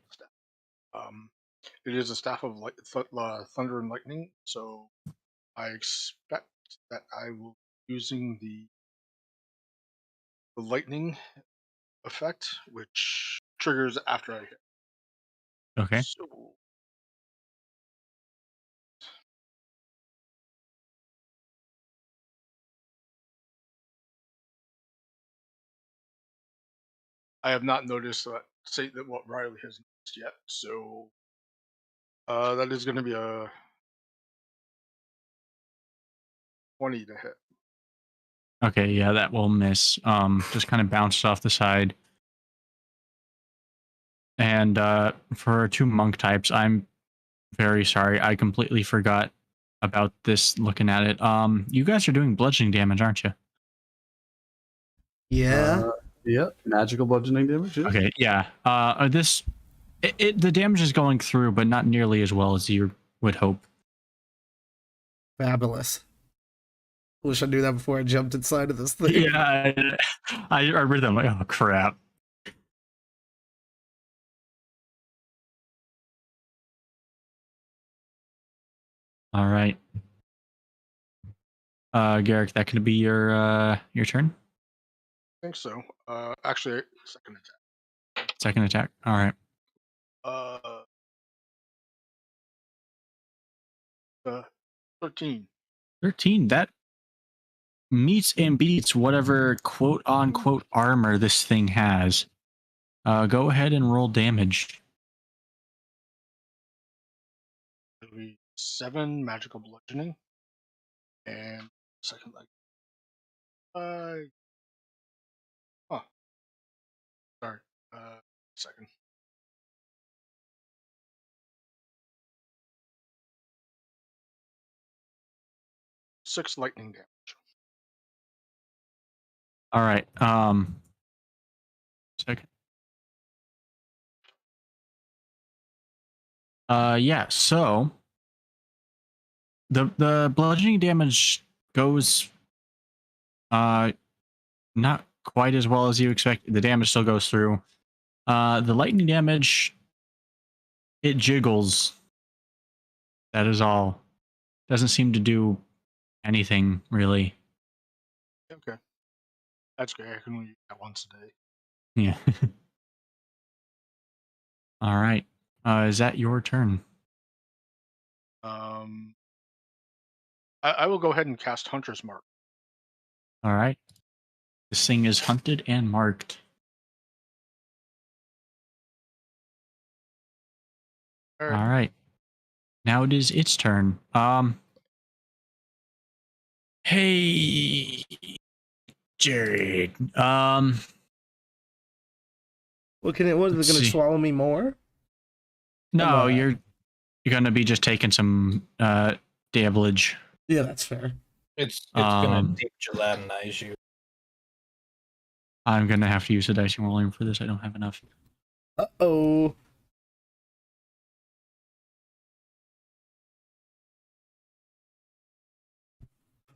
It is a staff of thunder and lightning, so I expect that I will be using the lightning effect, which triggers after I hit. Okay. So, I have not noticed that what Riley has noticed yet. So that is going to be a 20 to hit. Okay, yeah, that will miss. Just kind of bounced off the side. And for 2 monk types, I'm very sorry. I completely forgot about this looking at it. You guys are doing bludgeoning damage, aren't you? Yeah. Yep. Magical bludgeoning damage. Yeah. Okay, yeah. The damage is going through, but not nearly as well as you would hope. Fabulous. Wish I knew that before I jumped inside of this thing. Yeah, I read them like, oh crap. All right. Garrick, that could be your turn. I think so. Actually, second attack. Second attack. All right. 13. 13. That meets and beats whatever quote unquote armor this thing has. Go ahead and roll damage. It'll be 7 magical bludgeoning. And second leg. 5. Oh. Sorry. Second. Six lightning damage. All right. Second. Yeah. So the bludgeoning damage goes not quite as well as you expect. The damage still goes through. The lightning damage, it jiggles. That is all. Doesn't seem to do anything really. Okay. That's great. I can only use that once a day. Yeah. All right. Is that your turn? I will go ahead and cast Hunter's Mark. All right. This thing is hunted and marked. All right. Now it is its turn. Hey, Jared. What is it Let's going to see. swallow me more? No, on. you're gonna be just taking some damage. Yeah, that's fair. It's gonna deep gelatinize you. I'm gonna have to use a dice rolling for this. I don't have enough. Uh-oh.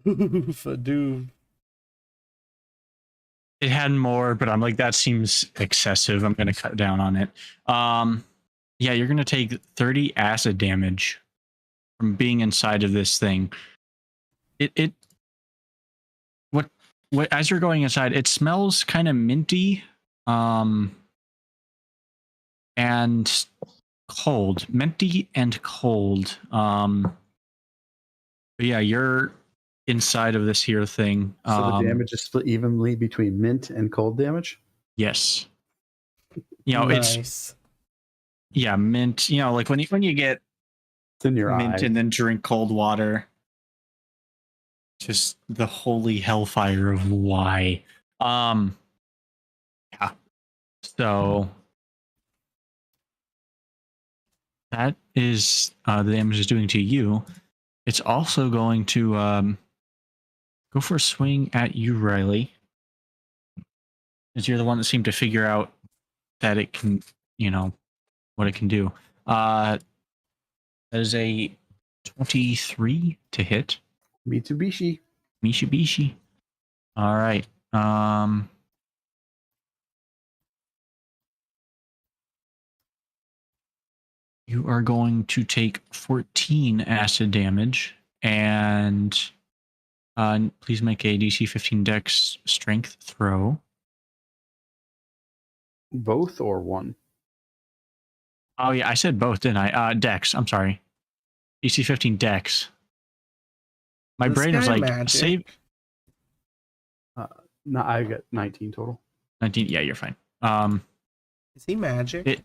Fadoo. It had more, but I'm like, that seems excessive. I'm gonna cut down on it. Yeah, you're gonna take 30 acid damage from being inside of this thing. What as you're going inside, it smells kind of minty, and cold. Minty and cold. But yeah, you're inside of this here thing. So the damage is split evenly between mint and cold damage? Yes. You know, nice. Yeah, mint. You know, like when you get It's in your mint eye. and then drink cold water. Just the holy hellfire of why. Yeah. So that is the damage is doing to you. It's also going to go for a swing at you, Riley. As you're the one that seemed to figure out that it can, what it can do. That is a 23 to hit. Mitsubishi. Mitsubishi. All right. You are going to take 14 acid damage, and please make a DC 15 Dex strength throw. Both or one? Oh yeah, I said both, didn't I? Dex. I'm sorry. DC 15 Dex. My This brain was guy like, magic? save. No, I got 19 total. 19. Yeah, you're fine. Is he magic?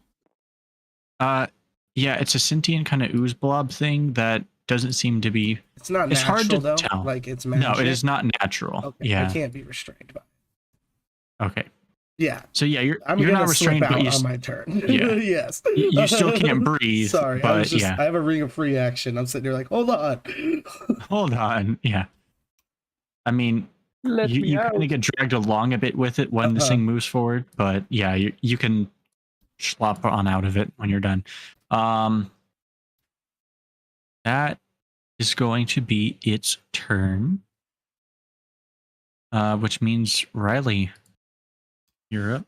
Yeah, it's a sentient kind of ooze blob thing that doesn't seem to be. It's not It's natural, hard to though. tell. Like, it's magic. No, it is not natural. Okay, Yeah. I can't be restrained by it. Okay. Yeah. So yeah, you're I'm you're gonna not restrained, slip out but you on my turn. Yeah. Yes. you still can't breathe. Sorry, but yeah. I have a ring of free action. I'm sitting there like, hold on. Hold on. Yeah. I mean, you kind of get dragged along a bit with it when this thing moves forward, but yeah, you can slop on out of it when you're done. That is going to be its turn, which means Riley, you're up.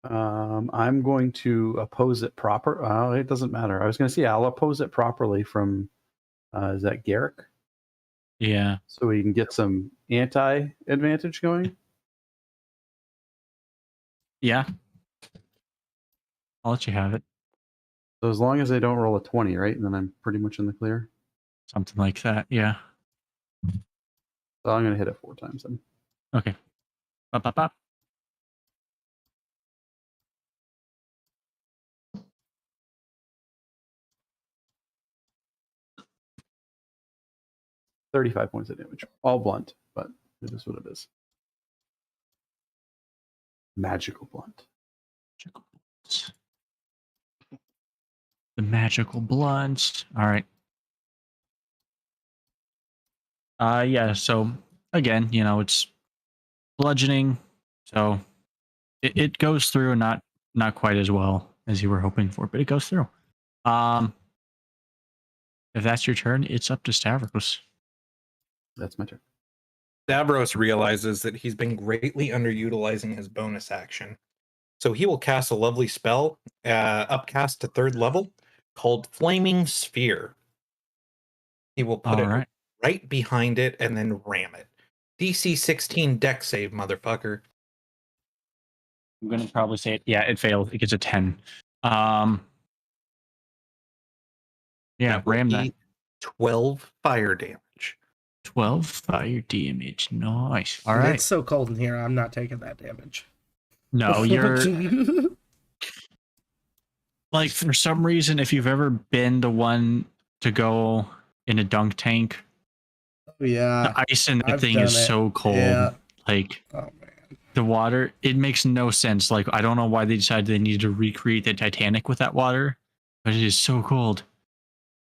I'm going to oppose it proper. It doesn't matter. I was going to say I'll oppose it properly from. Is that Garrick? Yeah. So we can get some anti-advantage going. Yeah. I'll let you have it. So as long as I don't roll a 20, right, and then I'm pretty much in the clear. Something like that. Yeah. So I'm going to hit it 4 times then. Okay. Bop, bop, bop. 35 points of damage. All blunt, but it is what it is. Magical blunt. The magical blunts. All right. Yeah, so again, it's bludgeoning, so it goes through, not quite as well as you were hoping for, but it goes through. If that's your turn, it's up to Stavros. That's my turn. Stavros realizes that he's been greatly underutilizing his bonus action. So he will cast a lovely spell, upcast to 3rd level, called Flaming Sphere. He will put it right behind it and then ram it. DC 16 deck save, motherfucker. I'm going to probably say it. Yeah, it failed. It gets a 10. Yeah, ram that. 12 fire damage. 12 fire damage. Nice. All Dude, right. It's so cold in here. I'm not taking that damage. No, you're like, for some reason, if you've ever been the one to go in a dunk tank, yeah. the ice in that I've thing done is it. so cold. Yeah. Like, Oh man. the water, it makes no sense. Like, I don't know why they decided they needed to recreate the Titanic with that water, but it is so cold.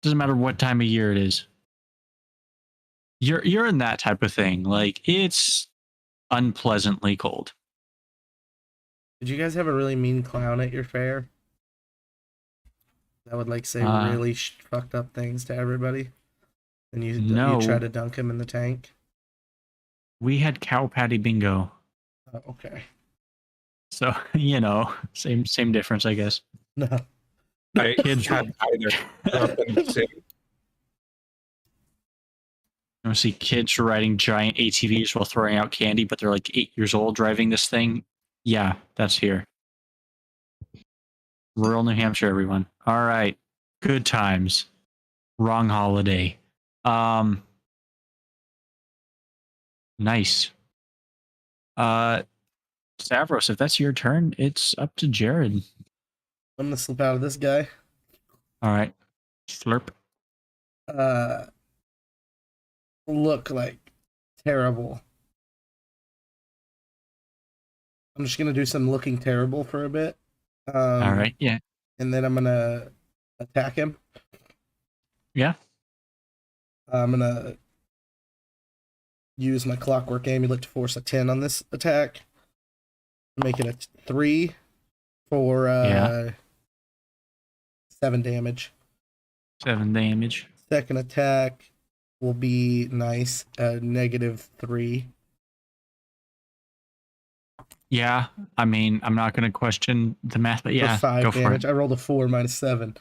Doesn't matter what time of year it is. You're in that type of thing. Like, it's unpleasantly cold. Did you guys have a really mean clown at your fair? That would like say really fucked up things to everybody, and you try to dunk him in the tank. We had cow patty bingo. Oh, okay. So same difference, I guess. No. Kids had either. I see kids riding giant ATVs while throwing out candy, but they're like 8 years old driving this thing. Yeah, that's here. Rural New Hampshire, everyone. All right. Good times. Wrong holiday. Nice. Stavros, if that's your turn, it's up to Jared. I'm gonna slip out of this guy. All right. Slurp. Look like terrible. I'm just gonna do some looking terrible for a bit. All right. Yeah. And then I'm gonna attack him. Yeah. I'm gonna use my clockwork amulet to force a 10 on this attack. Make it a 3 for 7 damage. 7 damage. Second attack will be nice, -3. Yeah, I mean, I'm not going to question the math, but yeah, for 5 go damage. for it. I rolled a 4 -7.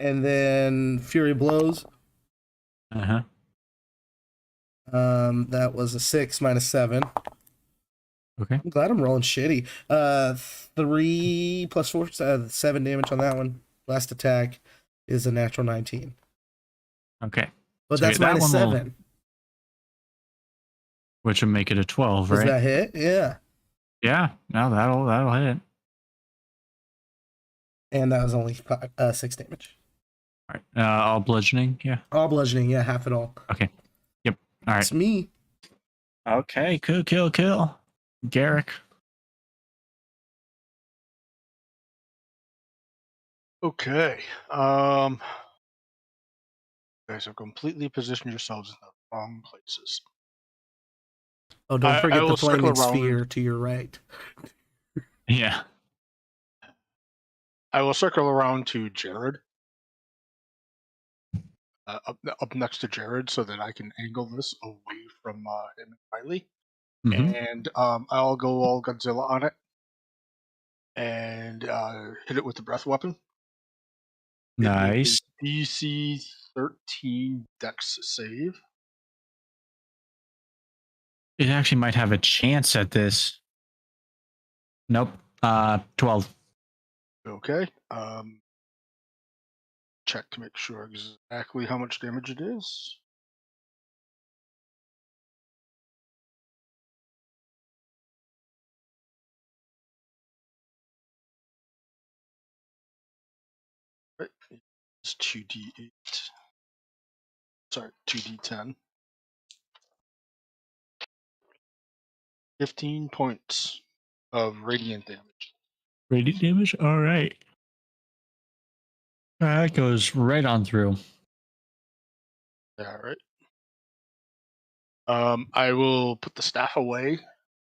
And then Fury Blows. Uh-huh. That was a 6 -7. Okay. I'm glad I'm rolling shitty. 3 + 4, 7 damage on that one. Last attack is a natural 19. Okay. But So that's that one -7. Which would make it a 12, Does right? that hit? Yeah. Yeah. No, that'll hit. And that was only 6 damage. All right. All bludgeoning. Yeah. All bludgeoning. Yeah, half it all. Okay. Yep. All right. It's me. Okay. Kill. Garrick. Okay. You guys have completely positioned yourselves in the wrong places. Oh, don't I forget the will circle flaming around. sphere to your right. Yeah. I will circle around to Jared. Up next to Jared so that I can angle this away from him and Riley. Mhm. And I'll go all Godzilla on it. and hit it with the breath weapon. Nice. DC 13 Dex save. It actually might have a chance at this. Nope. 12. Okay. Check to make sure exactly how much damage it is. Right. It's 2d8. Sorry, 2d10. 15 points of radiant damage. Radiant damage? All right. That goes right on through. All right. I will put the staff away.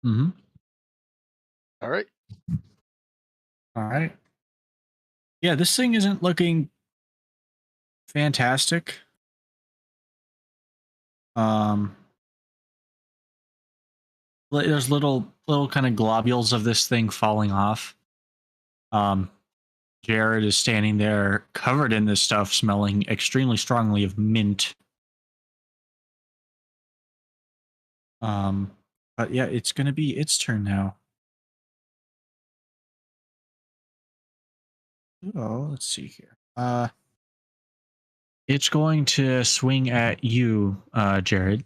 Mm-hmm. All right. All right. Yeah, this thing isn't looking fantastic. There's little kind of globules of this thing falling off. Jared is standing there covered in this stuff, smelling extremely strongly of mint. But yeah, it's gonna be its turn now. Oh, let's see here. It's going to swing at you, Jared.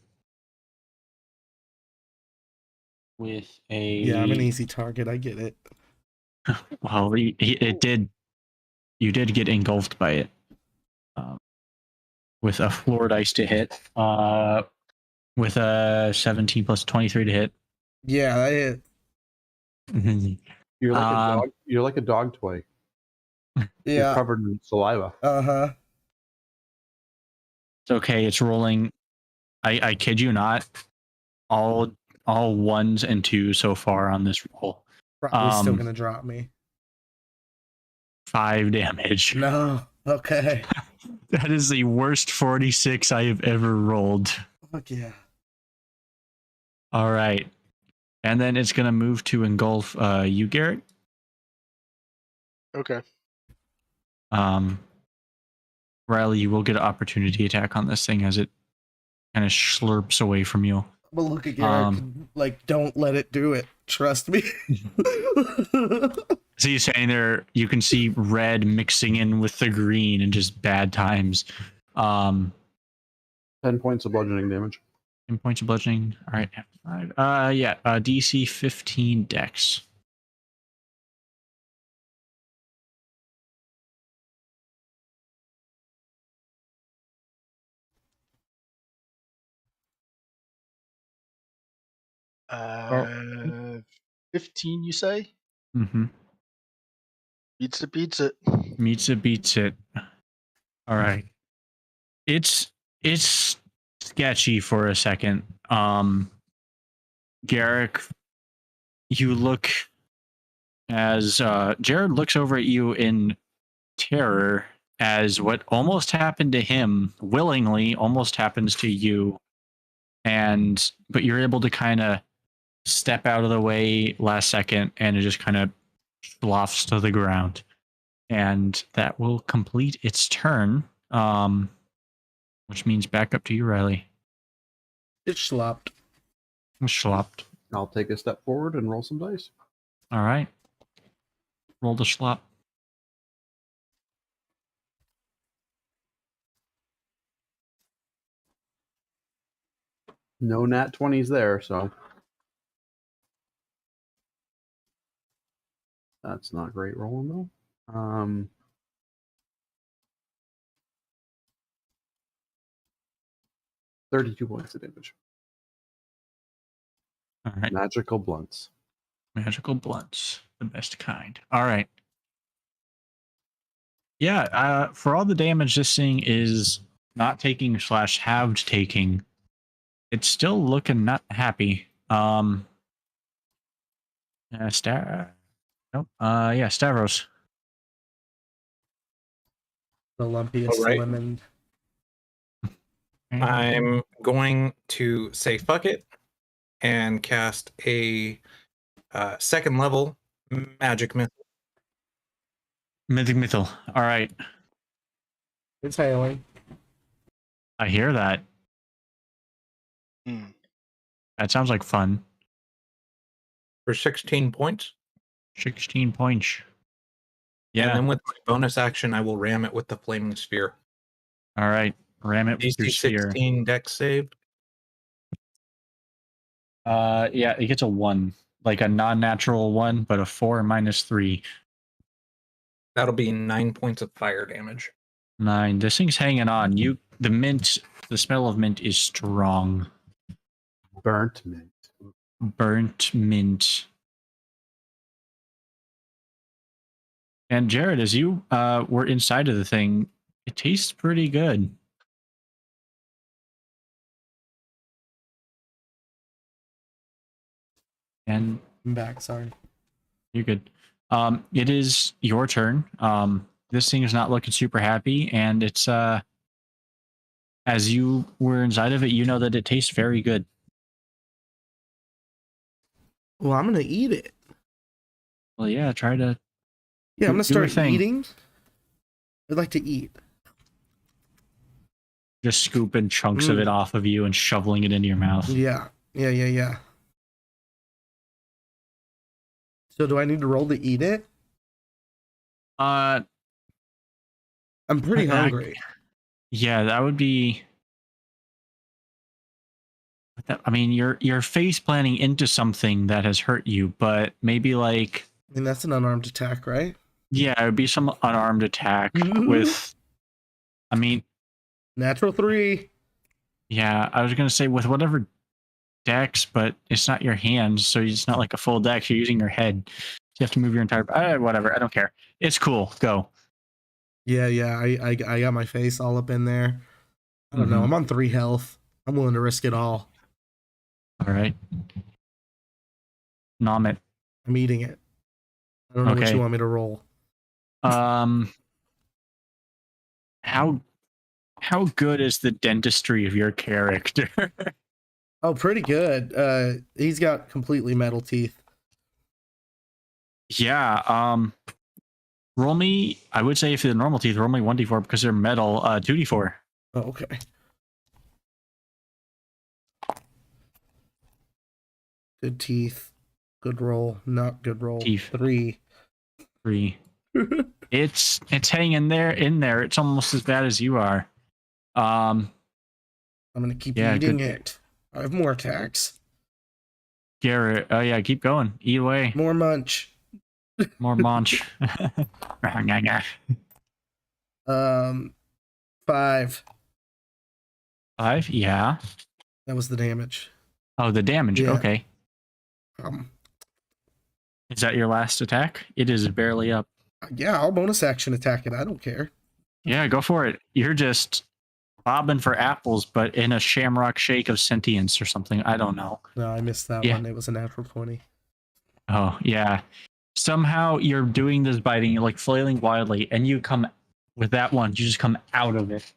With a Yeah, I'm an easy target. I get it. well, it did. You did get engulfed by it. With a floor dice to hit. With a 17 plus 23 to hit. Yeah, I hit. You're like a dog. You're like a dog toy. You're Yeah. covered in saliva. Uh-huh. It's okay. It's rolling. I kid you not. All ones and twos so far on this roll. Probably still gonna drop me. 5 damage. No. Okay. That is the worst 46 I have ever rolled. Fuck yeah. All right. And then it's going to move to engulf you, Garrett. Okay. Riley, you will get an opportunity attack on this thing as it kind of slurps away from you. But look at Garrett, like, don't let it do it. Trust me. So you're saying there, you can see red mixing in with the green and just bad times. 10 points of bludgeoning damage. 10 points of bludgeoning. All right. 5. Yeah. DC 15 Dex. Uh, 15, you say? Mm-hmm. Beats it. Meets it, beats it. All right. It's sketchy for a second. Garrick, you look as Jared looks over at you in terror as what almost happened to him willingly almost happens to you. But you're able to kind of step out of the way last second and it just kind of sloughs to the ground. And that will complete its turn. Which means back up to you, Riley. It slopped. Schlopped. I'll take a step forward and roll some dice. All right. Roll the schlop. No nat 20s there, so that's not great rolling though. 32 points of damage. All right. Magical blunts. Magical blunts. The best kind. All right. Yeah, for all the damage this thing is not taking / halved taking, it's still looking not happy. Nope. Yeah, Stavros. The lumpiest All right. lemon. I'm going to say fuck it and cast a second level magic missile Mythic Mythal. All right. It's hailing. I hear that. Hmm. That sounds like fun. For 16 points. 16 points. Yeah. And then with my bonus action, I will ram it with the flaming sphere. All right. Ram it with your DC spear. 16 dex save. Yeah, it gets a 1. Like a non-natural 1, but a 4 minus 3. That'll be 9 points of fire damage. 9. This thing's hanging on. The smell of mint is strong. Burnt mint. Burnt mint. And Jared, as you were inside of the thing, it tastes pretty good. And I'm back. Sorry. you're good. It is your turn. This thing is not looking super happy, and it's as you were inside of it, you know that it tastes very good. Well, I'm gonna eat it. Well, yeah, try to Yeah, I'm gonna do your start thing. eating. I'd like to eat. Just scooping chunks of it off of you and shoveling it into your mouth. Yeah. So do I need to roll to eat it? I'm pretty hungry. Yeah, that would be. I mean, you're face planning into something that has hurt you, but maybe like. I mean, that's an unarmed attack, right? Yeah, it would be some unarmed attack with. I mean. Natural 3. Yeah, I was gonna say with whatever dex, but it's not your hands, so it's not like a full dex. You're using your head. You have to move your entire. Whatever. I don't care. It's cool. Go. Yeah. I got my face all up in there. I don't know. I'm on 3 health. I'm willing to risk it all. All right. Nom it. I'm eating it. I don't know what you want me to roll. How good is the dentistry of your character? Oh, pretty good. He's got completely metal teeth. Yeah. Roll me. I would say if they're normal teeth, roll me 1d4 because they're metal. 2d4. Oh, okay. Good teeth. Good roll. Not good roll. Teeth. 3. It's hanging there in there. It's almost as bad as you are. I'm gonna keep eating it. I have more attacks. Garrett. Oh yeah, keep going. Eat away. More munch. More munch. 5. 5? Yeah. That was the damage. Oh, the damage. Yeah. Okay. Is that your last attack? It is barely up. Yeah, I'll bonus action attack it. I don't care. Yeah, go for it. You're just bobbing for apples, but in a Shamrock shake of sentience or something. I don't know. No, I missed that one. It was a natural 20. Oh, yeah. Somehow you're doing this biting, you're like flailing wildly, and you come with that one, you just come out of it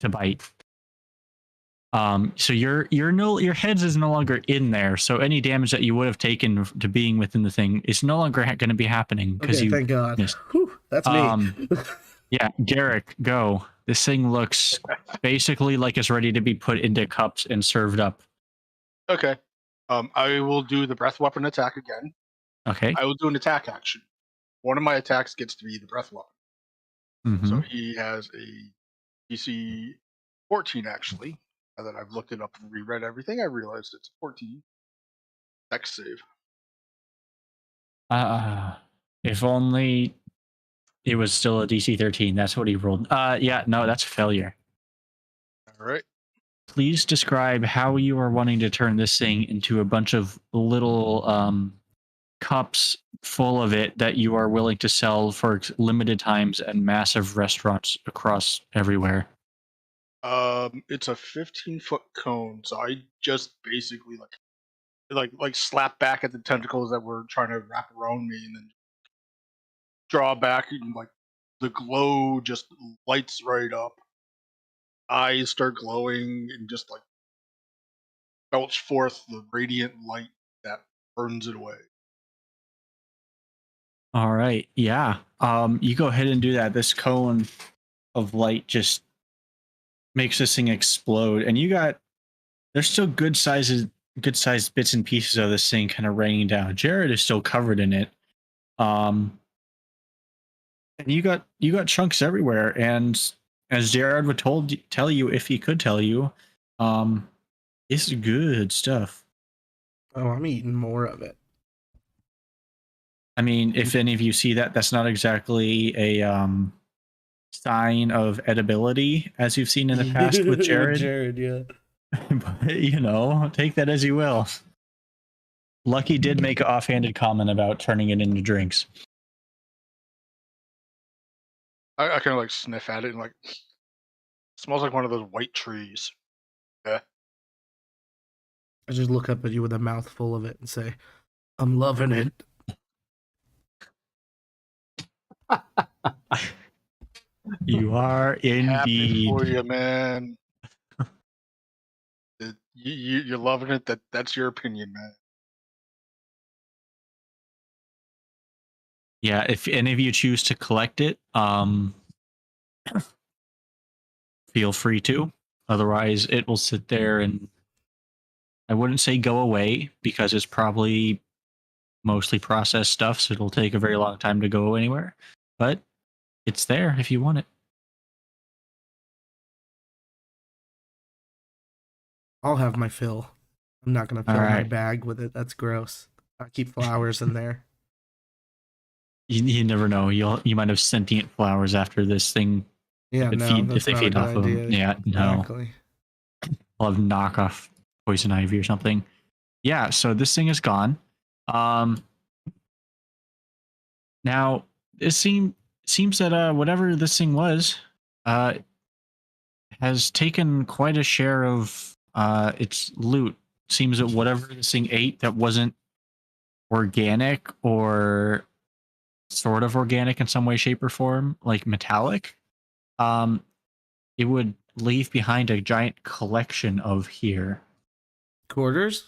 to bite. So your heads is no longer in there, so any damage that you would have taken to being within the thing is no longer going to be happening because thank God. Whew, that's me. Yeah, Garrick, go. This thing looks basically like it's ready to be put into cups and served up. Okay. I will do the breath weapon attack again. Okay. I will do an attack action. One of my attacks gets to be the breath weapon. Mm-hmm. So he has a DC 14 actually. Now that I've looked it up and reread everything, I realized it's 14. Dex save. If only it was still a DC 13. That's what he rolled. Yeah, no, that's a failure. All right. Please describe how you are wanting to turn this thing into a bunch of little cups full of it that you are willing to sell for limited times at massive restaurants across everywhere. It's a 15-foot cone, so I just basically like slap back at the tentacles that were trying to wrap around me, and then draw back, and like the glow just lights right up. Eyes start glowing, and just like belch forth the radiant light that burns it away. All right. Yeah. You go ahead and do that. This cone of light just makes this thing explode, and there's still good sized bits and pieces of this thing kind of raining down. Jared is still covered in it. And you got chunks everywhere, and as Jared would tell you if he could tell you, it's good stuff. Oh, I'm eating more of it. I mean, if any of you see that, that's not exactly a sign of edibility, as you've seen in the past with Jared. Jared, yeah. But take that as you will. Lucky did make an offhanded comment about turning it into drinks. I kind of like sniff at it and like smells like one of those white trees. Yeah. I just look up at you with a mouthful of it and say, I'm loving it. You are Happy for indeed. you, man. You're loving it. That's your opinion, man. Yeah, if any of you choose to collect it, feel free to. Otherwise, it will sit there and I wouldn't say go away because it's probably mostly processed stuff, so it'll take a very long time to go anywhere. But it's there if you want it. I'll have my fill. I'm not going to All fill my right. bag with it. That's gross. I keep flowers in there. You never know. You might have sentient flowers after this thing. Yeah, if no, they that's not a feed good off of them. idea. Yeah, no. Exactly. I'll have knockoff poison ivy or something. Yeah, so this thing is gone. Now it seems that whatever this thing was, has taken quite a share of its loot. Seems that whatever this thing ate that wasn't organic or sort of organic in some way, shape, or form, like metallic, it would leave behind a giant collection of here. Quarters?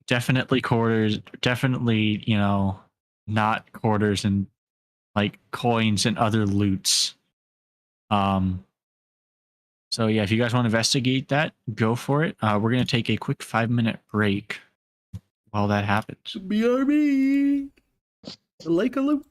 Definitely quarters. Definitely, not quarters and like coins and other loots. So yeah, if you guys want to investigate that, go for it. We're gonna take a quick 5-minute break while that happens. BRB. The Lake of Loot.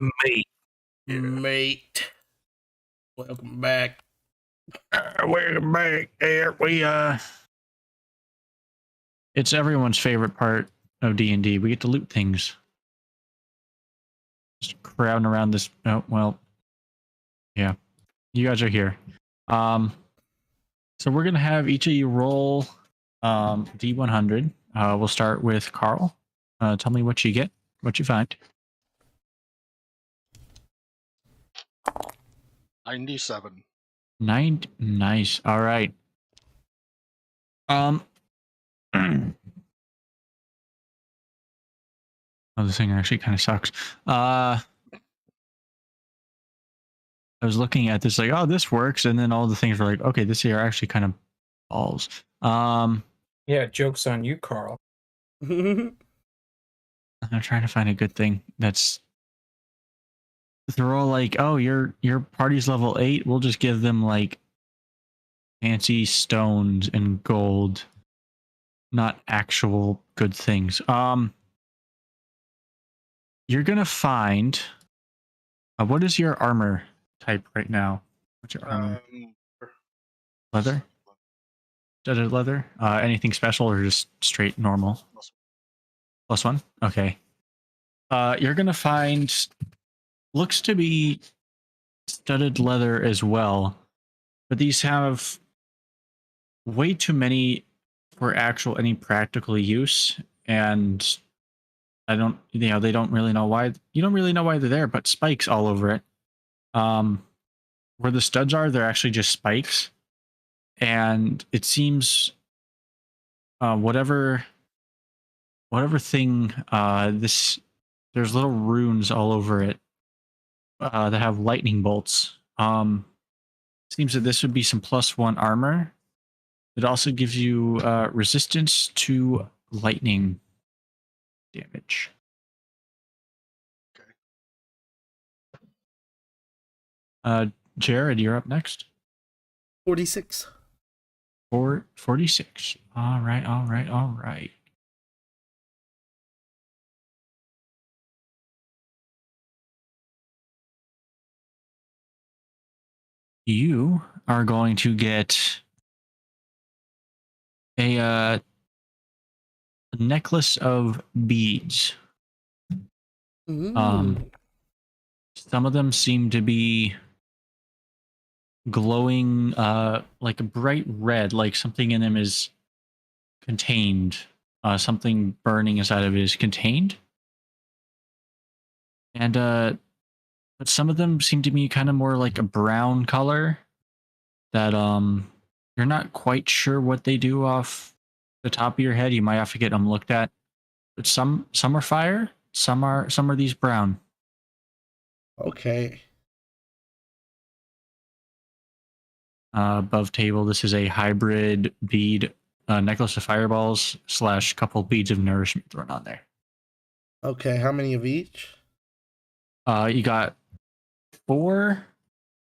Mate. Mate. Welcome back. Welcome back. It's everyone's favorite part of D&D. We get to loot things. Just crowding around this. Oh, well. Yeah. You guys are here. So we're going to have each of you roll D100. We'll start with Carl. Tell me what you get, what you find. 97. Nice. All right. Oh, this thing actually kind of sucks. I was looking at this like, oh, this works, and then all the things were like, okay, this here are actually kind of balls. Yeah, joke's on you, Carl. I'm trying to find a good thing that's. They're all like, oh, your party's level 8. We'll just give them like fancy stones and gold, not actual good things. You're gonna find. What is your armor type right now? What's your armor? Leather? Studded leather? Anything special or just straight normal? +1? Okay. You're gonna find. Looks to be studded leather as well, but these have way too many for actual any practical use, and they don't really know why. You don't really know why they're there, but spikes all over it. Where the studs are, they're actually just spikes, and it seems whatever thing this there's little runes all over it that have lightning bolts. Seems that this would be some +1 armor. It also gives you resistance to lightning damage. Okay. Jared, you're up next. 46. 46. All right. You are going to get a necklace of beads. Ooh. Some of them seem to be glowing like a bright red, like something in them is contained. Something burning inside of it is contained. And but some of them seem to be kind of more like a brown color that you're not quite sure what they do off the top of your head. You might have to get them looked at. But some are fire, some are these brown. Okay. Above table, this is a hybrid bead necklace of fireballs / couple beads of nourishment thrown on there. Okay, how many of each? You got 4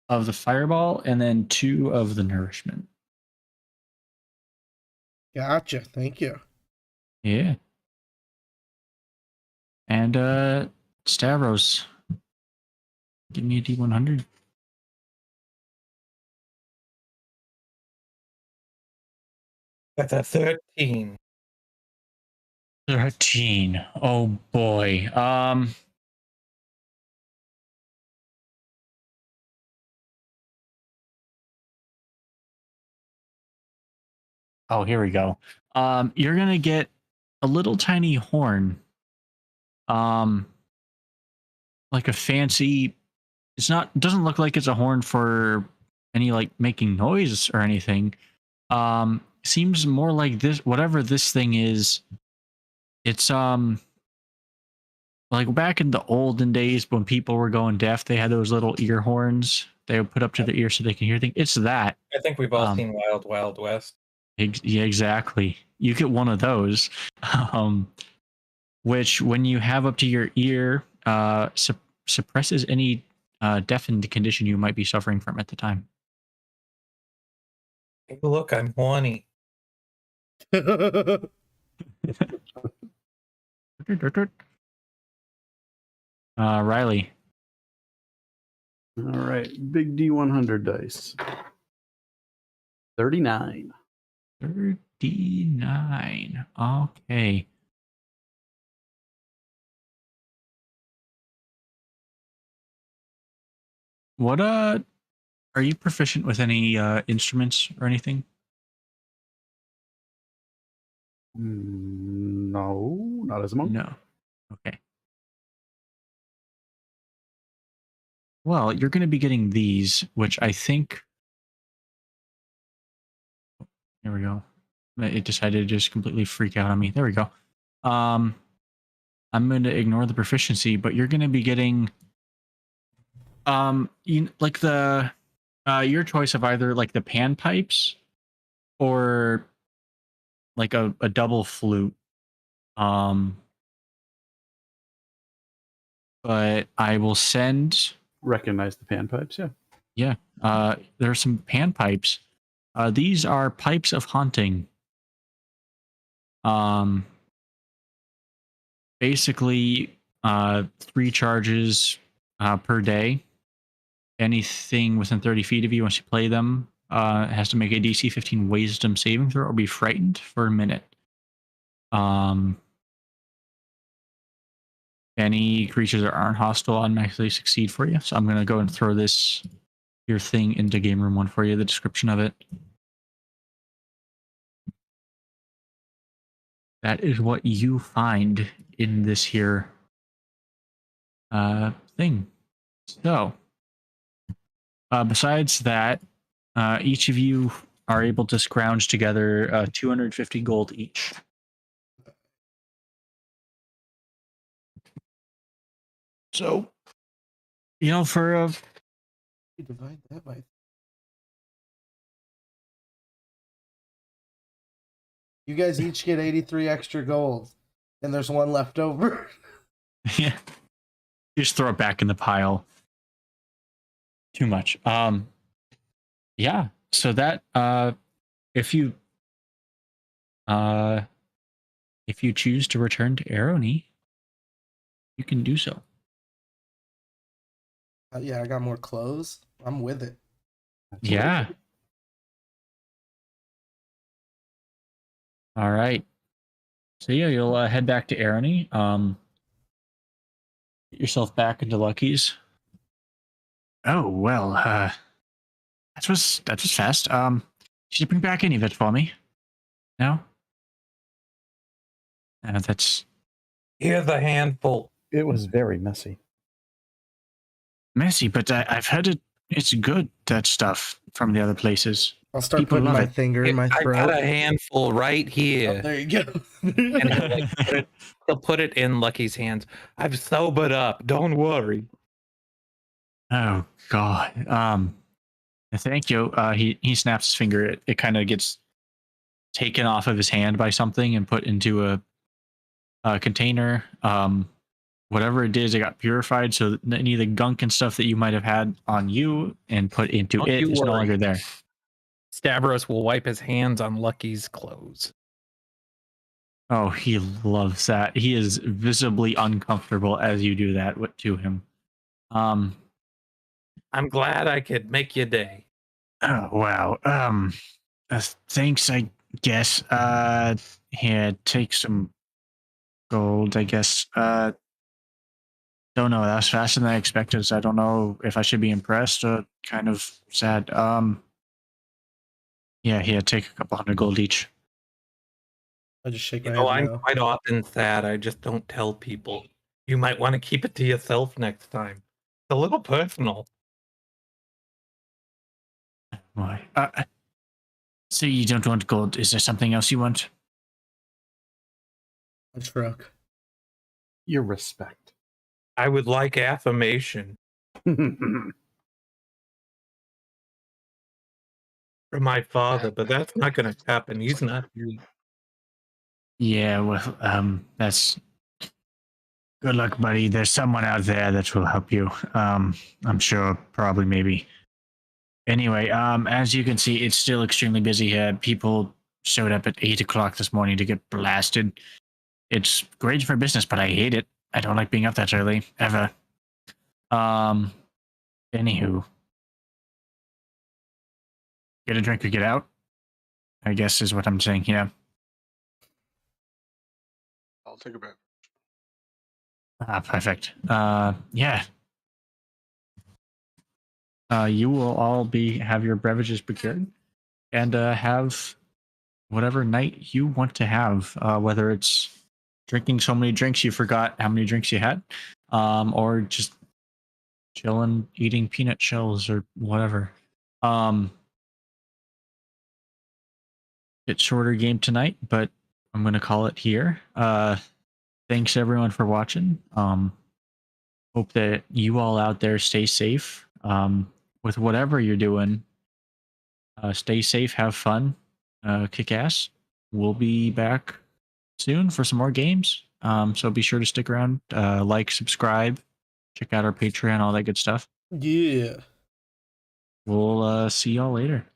of the fireball and then 2 of the nourishment. Gotcha. Thank you. Yeah. And Stavros, give me a D100. That's a 13. 13. Oh boy. Oh, here we go. You're gonna get a little tiny horn. Like a fancy. Doesn't look like it's a horn for any like making noise or anything. Seems more like this. Whatever this thing is, it's like back in the olden days when people were going deaf, they had those little ear horns they would put up to their ear so they can hear things. It's that. I think we've all seen Wild Wild West. Yeah, exactly. You get one of those, which when you have up to your ear, suppresses any deafened condition you might be suffering from at the time. Hey, look, I'm horny. Riley. All right, big D100 dice. 39. 39. Okay. What are you proficient with any instruments or anything? No, not as a monk. No. Okay. Well, you're going to be getting these, which I think. There we go. It decided to just completely freak out on me. There we go. I'm going to ignore the proficiency, but you're going to be getting like the your choice of either like the panpipes or like a double flute. But I will send. Recognize the panpipes, yeah. Yeah. There are some panpipes. These are pipes of hunting. Basically, 3 charges per day. Anything within 30 feet of you, once you play them, has to make a DC 15 Wisdom saving throw or be frightened for a minute. Any creatures that aren't hostile automatically succeed for you. So I'm going to go and throw your thing into Game Room 1 for you, the description of it. That is what you find in this here thing. So, besides that, each of you are able to scrounge together 250 gold each. So, for a... You divide that by... You guys each get 83 extra gold, and there's 1 left over. Yeah. You just throw it back in the pile. Too much. Yeah. So that if you choose to return to Arrowknee, you can do so. Yeah, I got more clothes. I'm with it. Yeah. All right. So yeah, you'll head back to Arrowknee. Get yourself back into Lucky's. Oh well, that was fast. Did you bring back any of it for me? No. That's. Here's a handful. It was very messy. Messy, but I've heard it's good, that stuff from the other places. I'll start People putting love my it. finger in my I throat. got a handful right here. Oh, there you go. And he'll put it in Lucky's hands. I've sobered up. Don't worry. Oh God. Thank you. He snaps his finger. It kind of gets taken off of his hand by something and put into a container. Whatever it is, it got purified, so any of the gunk and stuff that you might have had on you and put into Don't it you is no worry. longer there. Stavros will wipe his hands on Lucky's clothes. Oh, he loves that. He is visibly uncomfortable as you do that to him. I'm glad I could make your day. Oh wow. Thanks, I guess. Here, take some gold, I guess. Don't know. That was faster than I expected, so I don't know if I should be impressed or kind of sad. Yeah, here, take a couple hundred gold each. I just shake my You know, head. I'm No. quite often sad. I just don't tell people. You might want to keep it to yourself next time. It's a little personal. Why? So you don't want gold. Is there something else you want? I shrug. Your respect. I would like affirmation from my father, but that's not going to happen. He's not here. Yeah, well, that's good luck, buddy. There's someone out there that will help you. I'm sure, probably, maybe. Anyway, as you can see, it's still extremely busy here. People showed up at 8 o'clock this morning to get blasted. It's great for business, but I hate it. I don't like being up that early, ever. Anywho, get a drink or get out, I guess is what I'm saying. Yeah. I'll take a bet. Perfect. Yeah. You will all have your beverages procured and have whatever night you want to have, whether it's drinking so many drinks you forgot how many drinks you had, or just chilling, eating peanut shells or whatever. It's shorter game tonight, but I'm going to call it here. Thanks everyone for watching. Hope that you all out there stay safe with whatever you're doing. Stay safe, have fun, kick ass. We'll be back soon for some more games. So be sure to stick around, like, subscribe, check out our Patreon, all that good stuff. Yeah. We'll see y'all later.